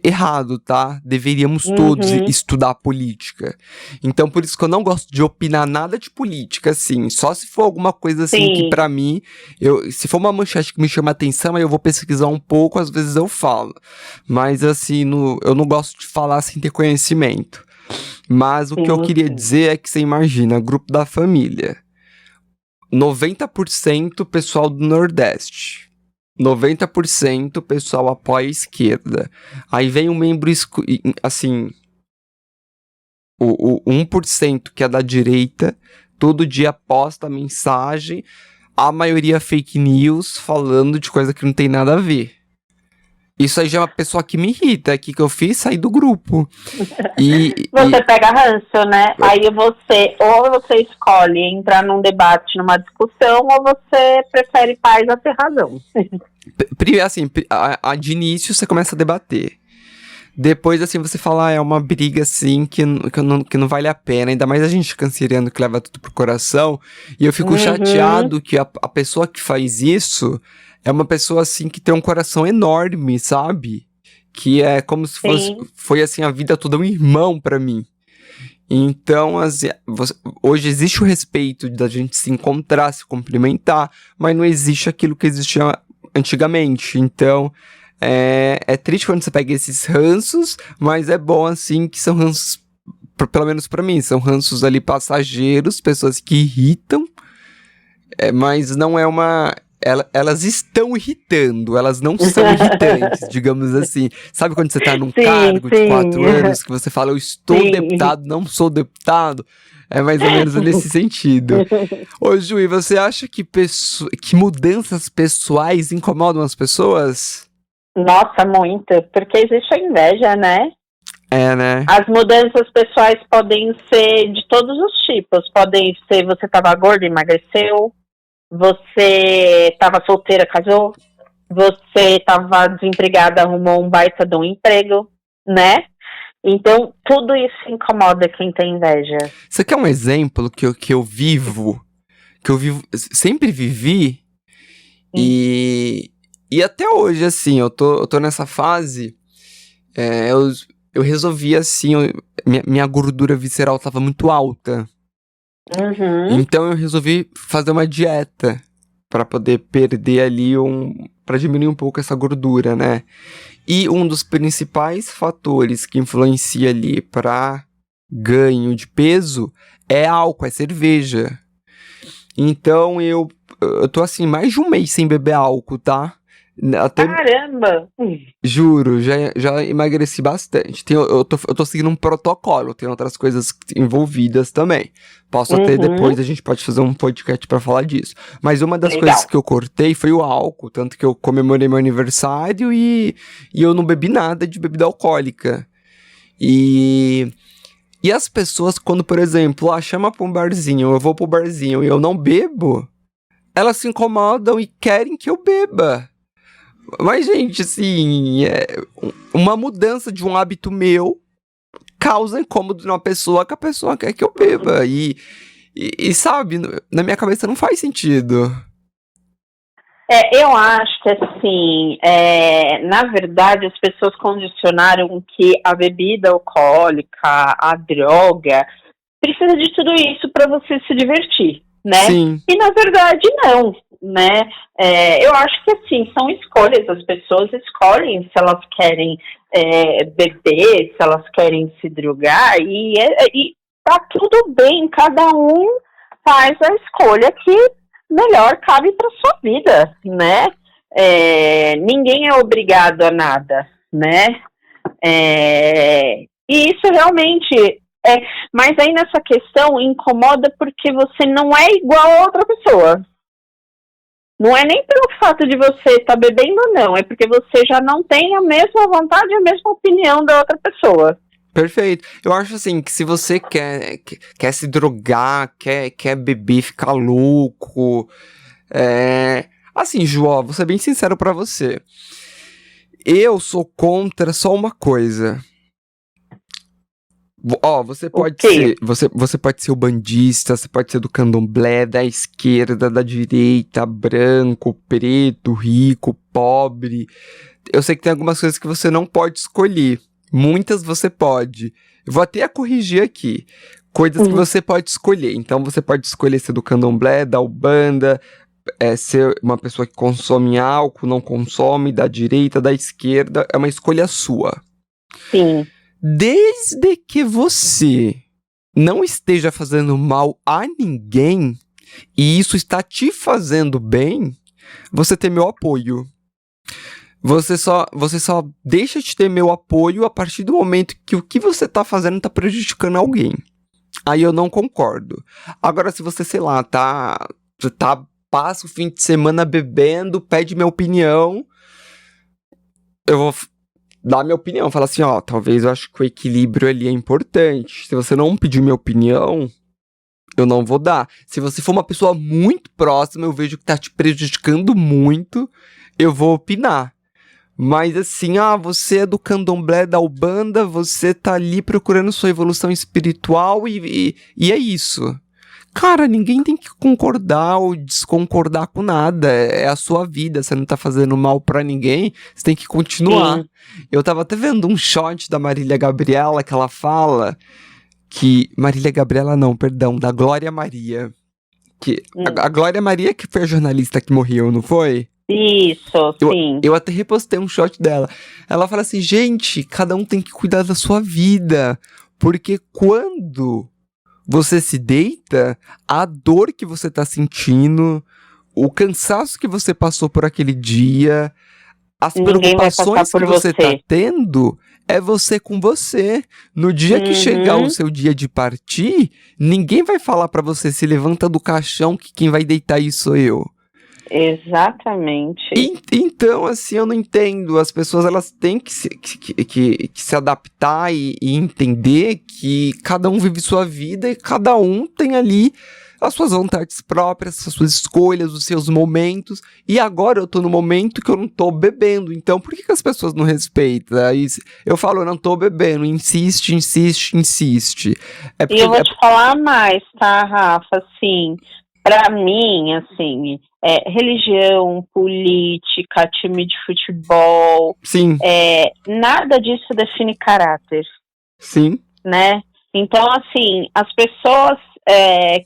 Errado, tá? Deveríamos todos estudar política. Então, por isso que eu não gosto de opinar nada de política, assim. Só se for alguma coisa, assim, que pra mim... se for uma manchete que me chama atenção, aí eu vou pesquisar um pouco, às vezes eu falo. Mas, assim, eu não gosto de falar sem ter conhecimento. Mas o que eu queria dizer é que você imagina, grupo da família... 90% pessoal do Nordeste. 90% pessoal apoia a esquerda. Aí vem um membro, assim... O 1% que é da direita, todo dia posta mensagem, a maioria fake news, falando de coisa que não tem nada a ver. Isso aí já é uma pessoa que me irrita. O que eu fiz? Sair do grupo. Você pega ranço, né? Aí você escolhe entrar num debate, numa discussão, ou você prefere paz a ter razão. Assim, de início você começa a debater. Depois, assim, você fala, é uma briga, assim, que não vale a pena. Ainda mais a gente canceriano que leva tudo pro coração. E eu fico chateado que a pessoa que faz isso é uma pessoa, assim, que tem um coração enorme, sabe? Que é como se foi, assim, a vida toda um irmão pra mim. Então, hoje existe o respeito da gente se encontrar, se cumprimentar, mas não existe aquilo que existia antigamente. Então, é triste quando você pega esses ranços, mas é bom, assim, que são ranços, pelo menos pra mim, são ranços ali passageiros, pessoas que irritam, mas não é uma... Elas estão irritando, elas não são irritantes, digamos assim. Sabe quando você tá num cargo de 4 anos, que você fala, eu estou deputado, não sou deputado? É mais ou menos nesse sentido. Ô, Ju, e você acha que mudanças pessoais incomodam as pessoas? Nossa, muito, porque existe a inveja, né? Né? As mudanças pessoais podem ser de todos os tipos. Podem ser, você estava gordo, emagreceu. Você estava solteira, casou. Você estava desempregada, arrumou um baita de um emprego, né? Então, tudo isso incomoda quem tem inveja. Você quer um exemplo que eu vivo, sempre vivi, e até hoje, assim, eu tô nessa fase, eu resolvi, assim, minha gordura visceral tava muito alta. Uhum. Então eu resolvi fazer uma dieta para poder perder ali para diminuir um pouco essa gordura, né? E um dos principais fatores que influencia ali para ganho de peso é álcool, é cerveja. Então eu tô assim mais de um mês sem beber álcool, tá? Caramba! Juro, já emagreci bastante. Eu tô seguindo um protocolo, tem outras coisas envolvidas também. Posso até depois, a gente pode fazer um podcast pra falar disso. Mas uma das coisas que eu cortei foi o álcool, tanto que eu comemorei meu aniversário e eu não bebi nada de bebida alcoólica. E as pessoas, quando, por exemplo, chama pra um barzinho, eu vou pro barzinho e eu não bebo, elas se incomodam e querem que eu beba. Mas, gente, assim, uma mudança de um hábito meu causa incômodo numa pessoa que a pessoa quer que eu beba. E sabe, na minha cabeça não faz sentido. Eu acho que, assim, na verdade, as pessoas condicionaram que a bebida alcoólica, a droga, precisa de tudo isso para você se divertir, né? Sim. E, na verdade, não, né? Eu acho que, assim, são escolhas. As pessoas escolhem se elas querem beber, se elas querem se drogar, e tá tudo bem, cada um faz a escolha que melhor cabe para sua vida, né? Ninguém é obrigado a nada, né? E isso realmente mas aí nessa questão incomoda porque você não é igual a outra pessoa. Não é nem pelo fato de você estar bebendo ou não, é porque você já não tem a mesma vontade e a mesma opinião da outra pessoa. Perfeito. Eu acho assim, que se você quer se drogar, quer beber, ficar louco, assim, João, vou ser bem sincero pra você. Eu sou contra só uma coisa. Você pode ser, você pode ser o bandista, você pode ser do candomblé, da esquerda, da direita, branco, preto, rico, pobre. Eu sei que tem algumas coisas que você não pode escolher. Muitas você pode. Eu vou até corrigir aqui. Coisas que você pode escolher. Então você pode escolher ser do candomblé, da umbanda, ser uma pessoa que consome álcool, não consome, da direita, da esquerda. É uma escolha sua. Sim. Desde que você não esteja fazendo mal a ninguém e isso está te fazendo bem, você tem meu apoio. Você só deixa de ter meu apoio a partir do momento que o que você tá fazendo tá prejudicando alguém. Aí eu não concordo. Agora, se você, sei lá, passa o fim de semana bebendo, pede minha opinião, eu vou dar minha opinião. Falar assim, talvez eu acho que o equilíbrio ali é importante. Se você não pedir minha opinião, eu não vou dar. Se você for uma pessoa muito próxima, eu vejo que tá te prejudicando muito, eu vou opinar. Mas assim, você é do candomblé, da umbanda, você tá ali procurando sua evolução espiritual e é isso. Cara, ninguém tem que concordar ou desconcordar com nada, é a sua vida, você não tá fazendo mal pra ninguém, você tem que continuar. Sim. Eu tava até vendo um shot da Marília Gabriela que ela fala que... Marília Gabriela não, perdão, da Glória Maria. Que, a Glória Maria que foi a jornalista que morreu, não foi? Isso, sim. Eu até repostei um shot dela. Ela fala assim, gente, cada um tem que cuidar da sua vida. Porque quando você se deita, a dor que você tá sentindo, o cansaço que você passou por aquele dia, as preocupações que você tá tendo, é você com você. No dia que chegar o seu dia de partir, ninguém vai falar pra você, se levanta do caixão que quem vai deitar aí sou eu. Exatamente. Então, assim, eu não entendo. As pessoas, elas têm que se adaptar e entender que cada um vive sua vida e cada um tem ali as suas vontades próprias, as suas escolhas, os seus momentos. E agora eu tô no momento que eu não tô bebendo. Então, por que as pessoas não respeitam? Aí eu falo, eu não tô bebendo. Insiste. E eu vou te falar mais, tá, Rafa? Assim, pra mim, assim... religião, política, time de futebol. Sim. Nada disso define caráter. Sim. Né? Então, assim, as pessoas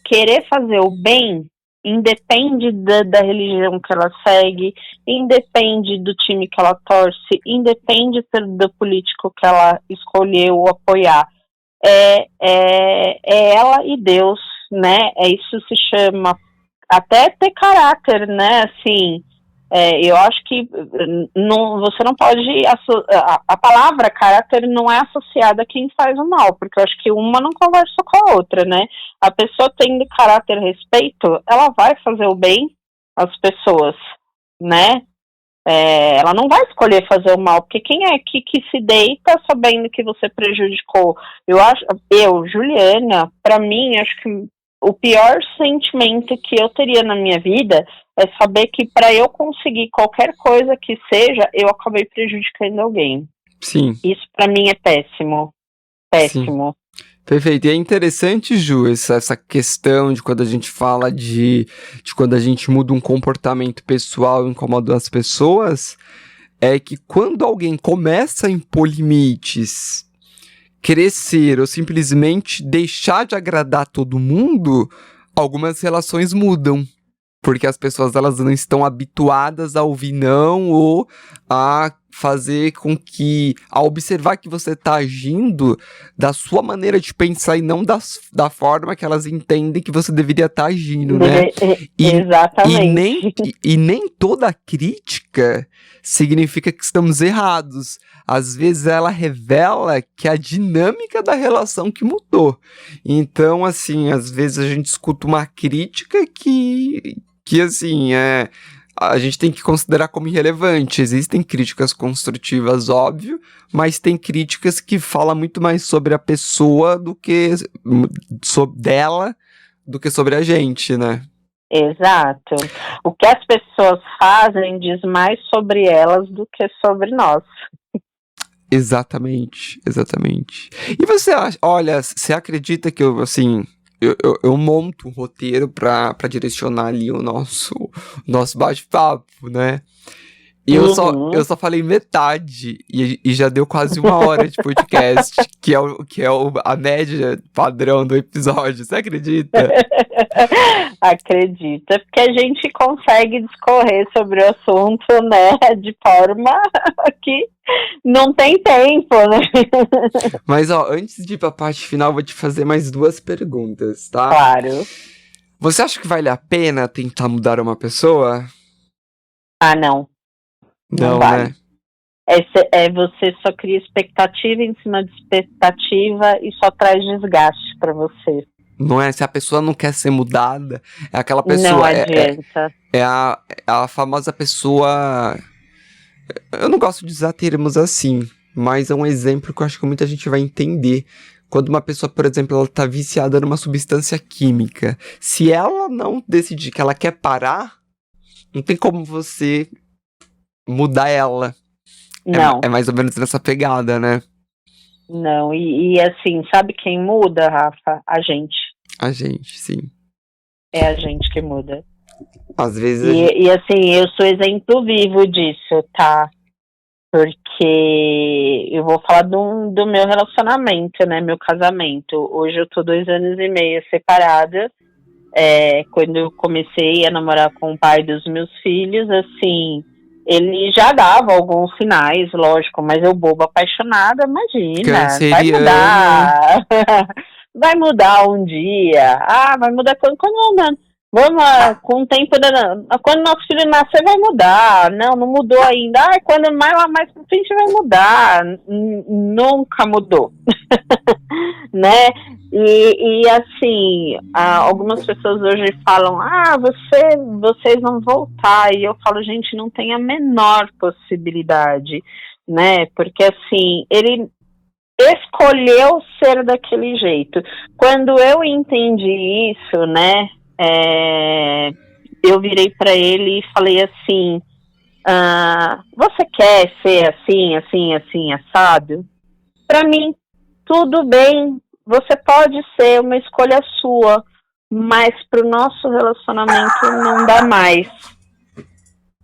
querer fazer o bem independe da religião que ela segue, independe do time que ela torce, independe do político que ela escolheu apoiar. É ela e Deus, né? Isso se chama até ter caráter, né, assim, eu acho que você não pode, a palavra caráter não é associada a quem faz o mal, porque eu acho que uma não conversa com a outra, né, a pessoa tendo caráter e respeito, ela vai fazer o bem às pessoas, né, ela não vai escolher fazer o mal, porque quem é que se deita sabendo que você prejudicou? Juliana, pra mim, acho que o pior sentimento que eu teria na minha vida é saber que para eu conseguir qualquer coisa que seja, eu acabei prejudicando alguém. Sim. Isso para mim é péssimo. Péssimo. Sim. Perfeito. E é interessante, Ju, essa questão de quando a gente fala de quando a gente muda um comportamento pessoal e incomoda as pessoas, é que quando alguém começa a impor limites, crescer ou simplesmente deixar de agradar todo mundo, algumas relações mudam. Porque as pessoas, elas não estão habituadas a ouvir não ou a fazer com que, a observar que você está agindo da sua maneira de pensar e não da forma que elas entendem que você deveria estar agindo, né? Exatamente. E nem toda crítica significa que estamos errados. Às vezes ela revela que a dinâmica da relação que mudou. Então, assim, às vezes a gente escuta uma crítica que assim, a gente tem que considerar como irrelevante. Existem críticas construtivas, óbvio, mas tem críticas que falam muito mais sobre a pessoa do que dela, do que sobre a gente, né? Exato. O que as pessoas fazem diz mais sobre elas do que sobre nós. Exatamente. E você você acredita que eu monto um roteiro pra direcionar ali o nosso bate-papo, né? E eu só falei metade e já deu quase 1 hora de podcast, que é a média padrão do episódio. Você acredita? Acredita, porque a gente consegue discorrer sobre o assunto, né, de forma que não tem tempo, né? Mas, antes de ir pra parte final, vou te fazer mais 2 perguntas, tá? Claro. Você acha que vale a pena tentar mudar uma pessoa? Ah, não. Não, vale. Né? Você só cria expectativa em cima de expectativa e só traz desgaste pra você. Não é? Se a pessoa não quer ser mudada, é aquela pessoa... Não adianta. É a famosa pessoa... Eu não gosto de usar termos assim, mas é um exemplo que eu acho que muita gente vai entender. Quando uma pessoa, por exemplo, ela tá viciada numa substância química, se ela não decidir que ela quer parar, não tem como você mudar ela. Não. É mais ou menos nessa pegada, né? Não, e assim, sabe quem muda, Rafa? A gente. A gente, sim. É a gente que muda. Às vezes... E assim, eu sou exemplo vivo disso, tá? Porque eu vou falar do meu relacionamento, né? Meu casamento. Hoje eu tô 2 anos e meio separada. Quando eu comecei a namorar com o pai dos meus filhos, assim, ele já dava alguns sinais, lógico, mas eu boba apaixonada, imagina, vai Canceriano. mudar. Vai mudar um dia. Vai mudar quando vamos com o tempo, quando nosso filho nascer vai mudar. Não mudou ainda. Quando mais pra frente vai mudar. Nunca mudou. Né? E assim, algumas pessoas hoje falam, vocês vão voltar. E eu falo, gente, não tem a menor possibilidade, né? Porque assim, ele escolheu ser daquele jeito. Quando eu entendi isso, né? Eu virei para ele e falei assim, você quer ser assim, assim, assim, assado? Para mim, tudo bem, você pode ser uma escolha sua, mas para o nosso relacionamento não dá mais,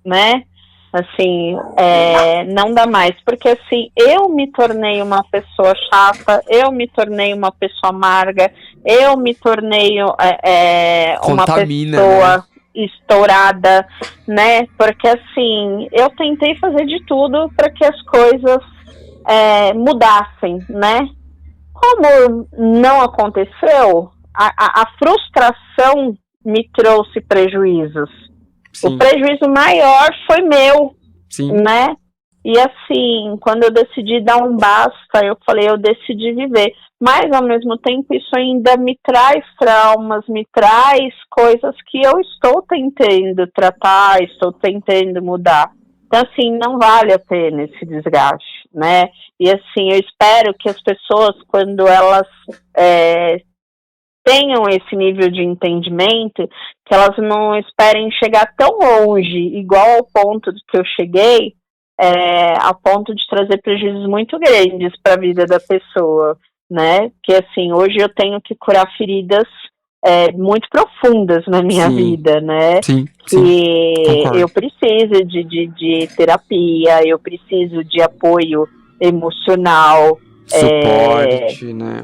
né? Assim, não dá mais, porque assim, eu me tornei uma pessoa chata, eu me tornei uma pessoa amarga, eu me tornei uma pessoa, né, estourada, né? Porque assim, eu tentei fazer de tudo para que as coisas mudassem, né? Como não aconteceu, a frustração me trouxe prejuízos. Sim. O prejuízo maior foi meu, sim, né? E assim, quando eu decidi dar um basta, eu falei, eu decidi viver. Mas, ao mesmo tempo, isso ainda me traz traumas, me traz coisas que eu estou tentando tratar, estou tentando mudar. Então, assim, não vale a pena esse desgaste, né? E, assim, eu espero que as pessoas, quando elas tenham esse nível de entendimento, que elas não esperem chegar tão longe, igual ao ponto que eu cheguei, a ponto de trazer prejuízos muito grandes para a vida da pessoa, né? Porque, assim, hoje eu tenho que curar feridas muito profundas na minha vida, né? Sim, que eu preciso de terapia, eu preciso de apoio emocional,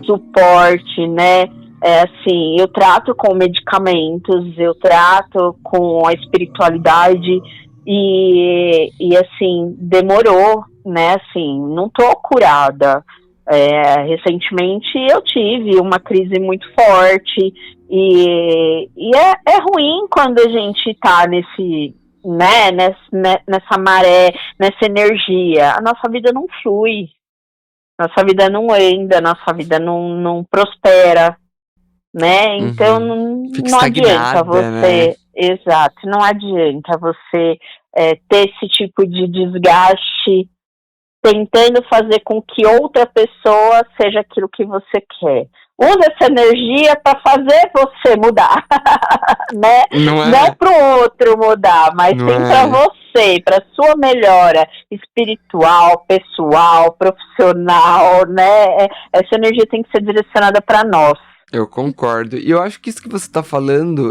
suporte, né? Assim, eu trato com medicamentos, eu trato com a espiritualidade e assim, demorou, né? Assim, não tô curada. Recentemente eu tive uma crise muito forte e é ruim quando a gente tá nessa maré, nessa energia. A nossa vida não flui, nossa vida não anda, nossa vida não prospera, né? Então não adianta você, né? Exato, não adianta você ter esse tipo de desgaste tentando fazer com que outra pessoa seja aquilo que você quer. Usa essa energia para fazer você mudar, né? Não para o outro mudar, mas sim para você, para sua melhora espiritual, pessoal, profissional, né? Essa energia tem que ser direcionada para nós. Eu concordo. E eu acho que isso que você está falando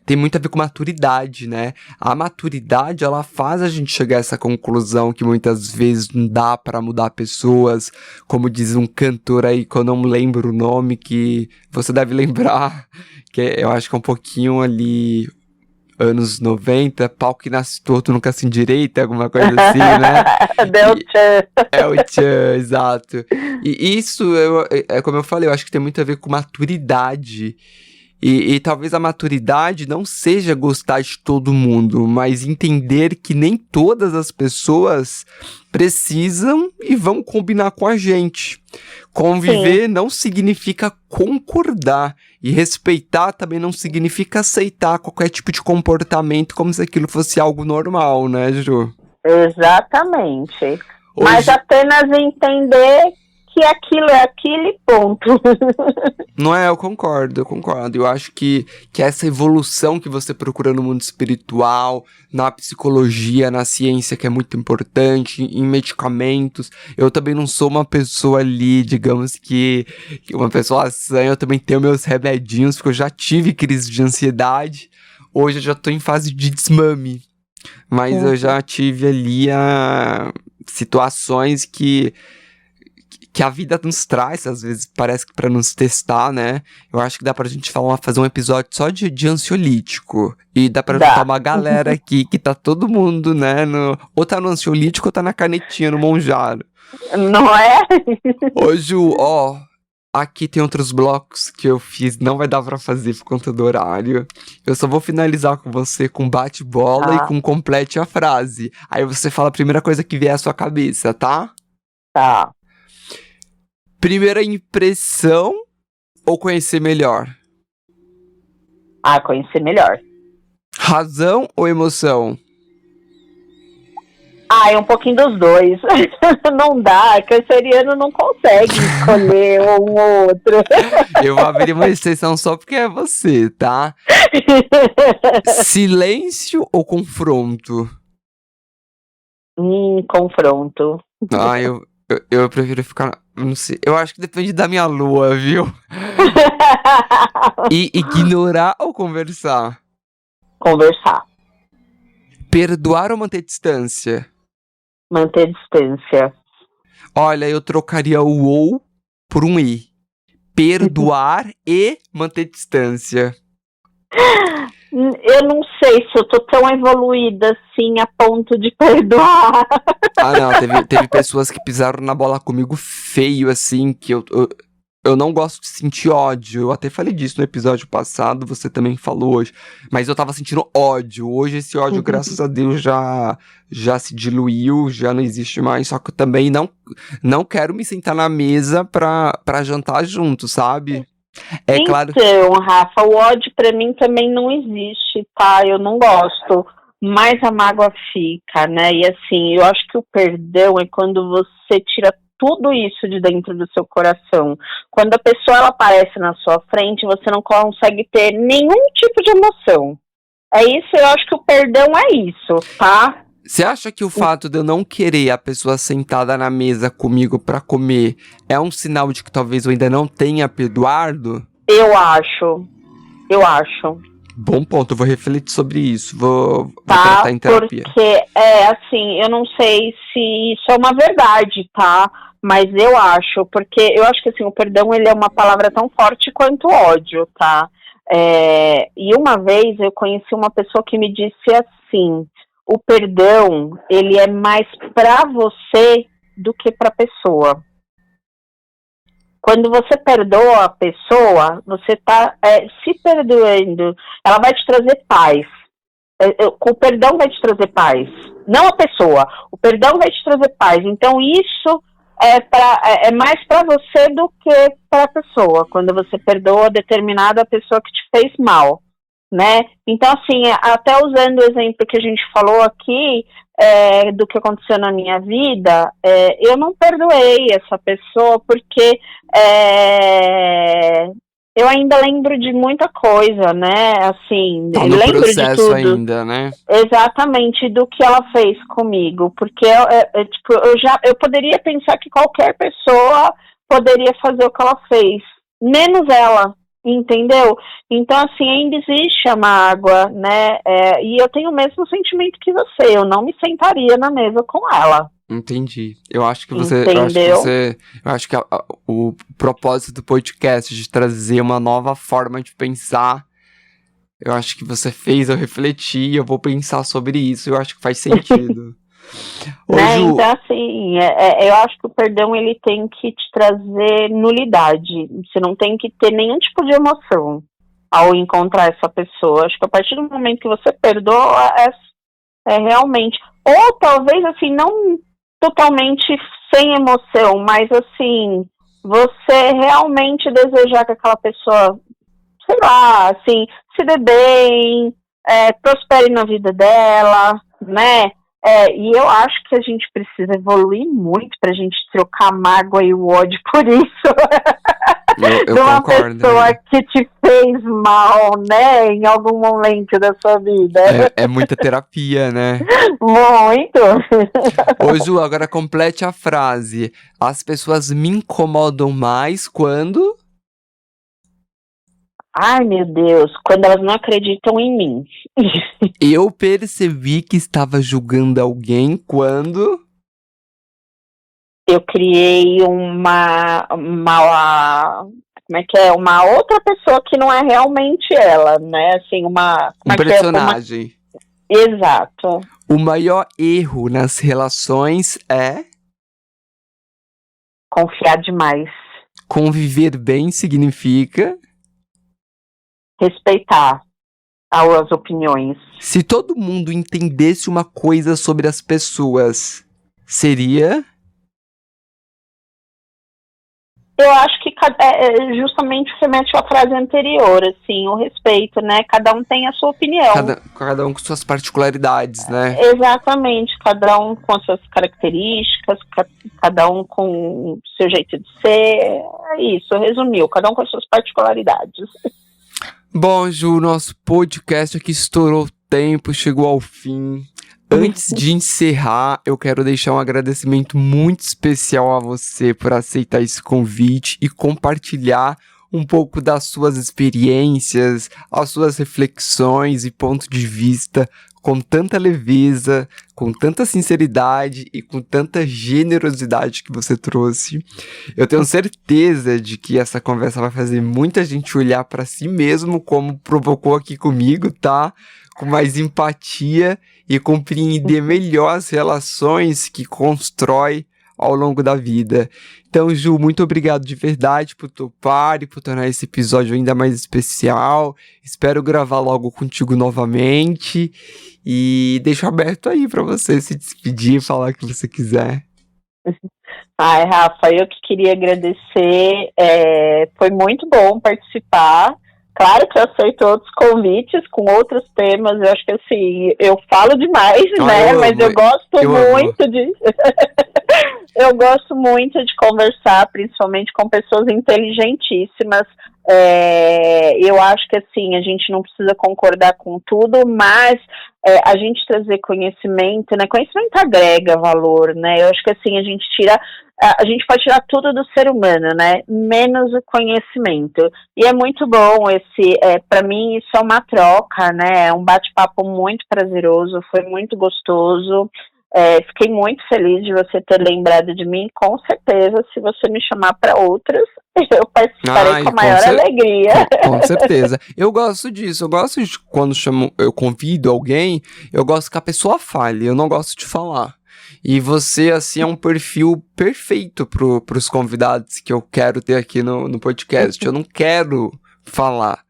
tem muito a ver com maturidade, né? A maturidade, ela faz a gente chegar a essa conclusão que muitas vezes não dá pra mudar pessoas, como diz um cantor aí, que eu não lembro o nome, que você deve lembrar, que eu acho que é um pouquinho ali, anos 90, pau que nasce torto nunca se endireita, alguma coisa assim, né? É o tchan, exato. E isso, como eu falei, eu acho que tem muito a ver com maturidade. E talvez a maturidade não seja gostar de todo mundo, mas entender que nem todas as pessoas precisam e vão combinar com a gente. Conviver não significa concordar, e respeitar também não significa aceitar qualquer tipo de comportamento como se aquilo fosse algo normal, né, Ju? Exatamente. Mas apenas entender que aquilo é aquele ponto. Não é? Eu concordo. Eu acho que essa evolução que você procura no mundo espiritual, na psicologia, na ciência, que é muito importante, em medicamentos. Eu também não sou uma pessoa ali, digamos que uma pessoa sã, eu também tenho meus remedinhos, porque eu já tive crise de ansiedade. Hoje eu já tô em fase de desmame. Mas eu já tive ali situações que a vida nos traz, às vezes parece que pra nos testar, né? Eu acho que dá pra gente fazer um episódio só de ansiolítico. E dá pra juntar uma galera aqui que tá todo mundo, né? Ou tá no ansiolítico ou tá na canetinha, no Monjaro. Não é? Ô, Ju, ó, aqui tem outros blocos que eu fiz, não vai dar pra fazer por conta do horário. Eu só vou finalizar com você com bate-bola e com complete a frase. Aí você fala a primeira coisa que vier à sua cabeça, tá? Tá. Primeira impressão ou conhecer melhor? Conhecer melhor. Razão ou emoção? É um pouquinho dos dois. Não dá, canceriano não consegue escolher um ou outro. Eu vou abrir uma exceção só porque é você, tá? Silêncio ou confronto? Confronto. Eu prefiro ficar... Não sei, eu acho que depende da minha lua, viu? E ignorar ou conversar? Conversar. Perdoar ou manter distância? Manter distância. Olha, eu trocaria o ou por um i. Perdoar e manter distância. Eu não sei se eu tô tão evoluída assim a ponto de perdoar. Não, teve pessoas que pisaram na bola comigo feio, assim, que eu não gosto de sentir ódio. Eu até falei disso no episódio passado, você também falou hoje. Mas eu tava sentindo ódio. Hoje esse ódio, graças a Deus, já se diluiu, já não existe mais. Só que eu também não quero me sentar na mesa pra jantar junto, sabe? Então, claro. Rafa, o ódio pra mim também não existe, tá? Eu não gosto, mas a mágoa fica, né? E assim, eu acho que o perdão é quando você tira tudo isso de dentro do seu coração. Quando a pessoa ela aparece na sua frente, você não consegue ter nenhum tipo de emoção. É isso, eu acho que o perdão é isso, tá? Você acha que o fato de eu não querer a pessoa sentada na mesa comigo pra comer é um sinal de que talvez eu ainda não tenha perdoado? Eu acho. Bom ponto, eu vou refletir sobre isso, vou tratar em terapia. Porque, assim, eu não sei se isso é uma verdade, tá? Mas eu acho, porque eu acho que, assim, o perdão, ele é uma palavra tão forte quanto o ódio, tá? E uma vez eu conheci uma pessoa que me disse assim: o perdão, ele é mais pra você do que pra pessoa. Quando você perdoa a pessoa, você tá se perdoando, ela vai te trazer paz. O perdão vai te trazer paz, não a pessoa. O perdão vai te trazer paz. Então isso é mais pra você do que pra pessoa. Quando você perdoa determinada pessoa que te fez mal, né? Então, assim, até usando o exemplo que a gente falou aqui, do que aconteceu na minha vida, eu não perdoei essa pessoa porque eu ainda lembro de muita coisa, né? Assim, tá no lembro processo de tudo. ainda, né? Exatamente, do que ela fez comigo, porque tipo, eu poderia pensar que qualquer pessoa poderia fazer o que ela fez, menos ela. Entendeu? Então, assim, ainda existe a mágoa, né? E eu tenho o mesmo sentimento que você. Eu não me sentaria na mesa com ela. Entendi. Eu acho que você... Entendeu? Eu acho que o propósito do podcast de trazer uma nova forma de pensar, eu acho que você fez eu refletir, eu vou pensar sobre isso, eu acho que faz sentido. Ô, né? Ju... Então, assim, eu acho que o perdão, ele tem que te trazer nulidade. Você não tem que ter nenhum tipo de emoção ao encontrar essa pessoa. Acho que a partir do momento que você perdoa, realmente... Ou talvez, assim, não totalmente sem emoção, mas, assim, você realmente desejar que aquela pessoa, sei lá, assim, se dê bem, prospere na vida dela, né? E eu acho que a gente precisa evoluir muito pra gente trocar a mágoa e o ódio por isso. Eu de uma concordo, pessoa né? que te fez mal, né, em algum momento da sua vida. É muita terapia, né? Muito. Ô, Ju, agora complete a frase. As pessoas me incomodam mais quando... Ai, meu Deus, quando elas não acreditam em mim. Eu percebi que estava julgando alguém quando... Eu criei uma como é que é? Uma outra pessoa que não é realmente ela, né? Assim, Um personagem. Exato. O maior erro nas relações é... Confiar demais. Conviver bem significa... Respeitar as opiniões. Se todo mundo entendesse uma coisa sobre as pessoas, seria... Eu acho que é justamente remete à frase anterior, assim, o respeito, né? Cada um tem a sua opinião. Cada um com suas particularidades, né? Exatamente, cada um com suas características, cada um com o seu jeito de ser. É isso, resumiu, cada um com as suas particularidades. Bom, Ju, nosso podcast aqui estourou o tempo, chegou ao fim. Antes de encerrar, eu quero deixar um agradecimento muito especial a você por aceitar esse convite e compartilhar um pouco das suas experiências, as suas reflexões e ponto de vista com tanta leveza, com tanta sinceridade e com tanta generosidade que você trouxe. Eu tenho certeza de que essa conversa vai fazer muita gente olhar para si mesmo, como provocou aqui comigo, tá? Com mais empatia e compreender melhor as relações que constrói ao longo da vida. Então, Ju, muito obrigado de verdade por topar e por tornar esse episódio ainda mais especial. Espero gravar logo contigo novamente e deixo aberto aí para você se despedir e falar o que você quiser. Ai, Rafa, eu que queria agradecer. Foi muito bom participar. Claro que eu aceito outros convites com outros temas. Eu acho que assim, eu falo demais, né? Mas eu gosto muito de eu gosto muito de conversar, principalmente com pessoas inteligentíssimas. Eu acho que assim, a gente não precisa concordar com tudo, mas a gente trazer conhecimento, né? Conhecimento agrega valor, né? Eu acho que assim, a gente pode tirar tudo do ser humano, né? Menos o conhecimento. E é muito bom para mim isso é uma troca, né? É um bate-papo muito prazeroso, foi muito gostoso. Fiquei muito feliz de você ter lembrado de mim. Com certeza, se você me chamar para outras, eu participarei com a maior alegria. Com certeza. Eu gosto disso. Eu gosto de quando eu convido alguém, eu gosto que a pessoa fale. Eu não gosto de falar. E você, assim, é um perfil perfeito pros convidados que eu quero ter aqui no podcast. Eu não quero falar.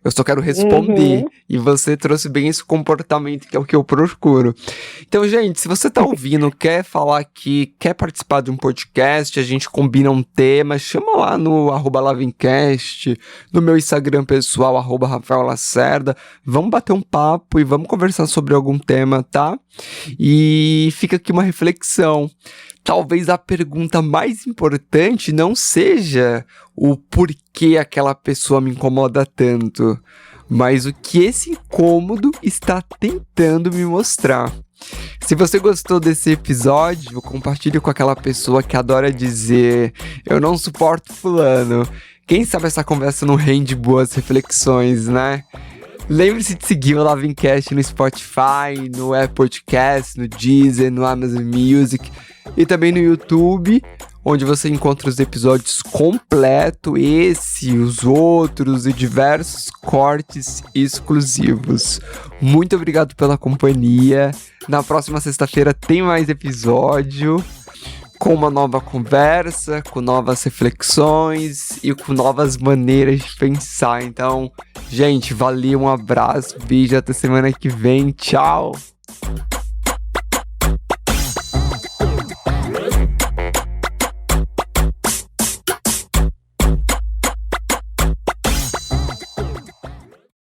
Eu só quero responder. E você trouxe bem esse comportamento, que é o que eu procuro. Então, gente, se você tá ouvindo, quer falar aqui, quer participar de um podcast, a gente combina um tema, chama lá no @lavencast, no meu Instagram pessoal, @RafaelLacerda. Vamos bater um papo e vamos conversar sobre algum tema, tá? E fica aqui uma reflexão. Talvez a pergunta mais importante não seja o porquê aquela pessoa me incomoda tanto, mas o que esse incômodo está tentando me mostrar. Se você gostou desse episódio, compartilhe com aquela pessoa que adora dizer eu não suporto fulano. Quem sabe essa conversa não rende boas reflexões, né? Lembre-se de seguir o Lavencast no Spotify, no Apple Podcasts, no Deezer, no Amazon Music e também no YouTube, onde você encontra os episódios completos, esse, os outros e diversos cortes exclusivos. Muito obrigado pela companhia. Na próxima sexta-feira tem mais episódio, com uma nova conversa, com novas reflexões e com novas maneiras de pensar. Então, gente, valeu, um abraço, beijo, até semana que vem, tchau!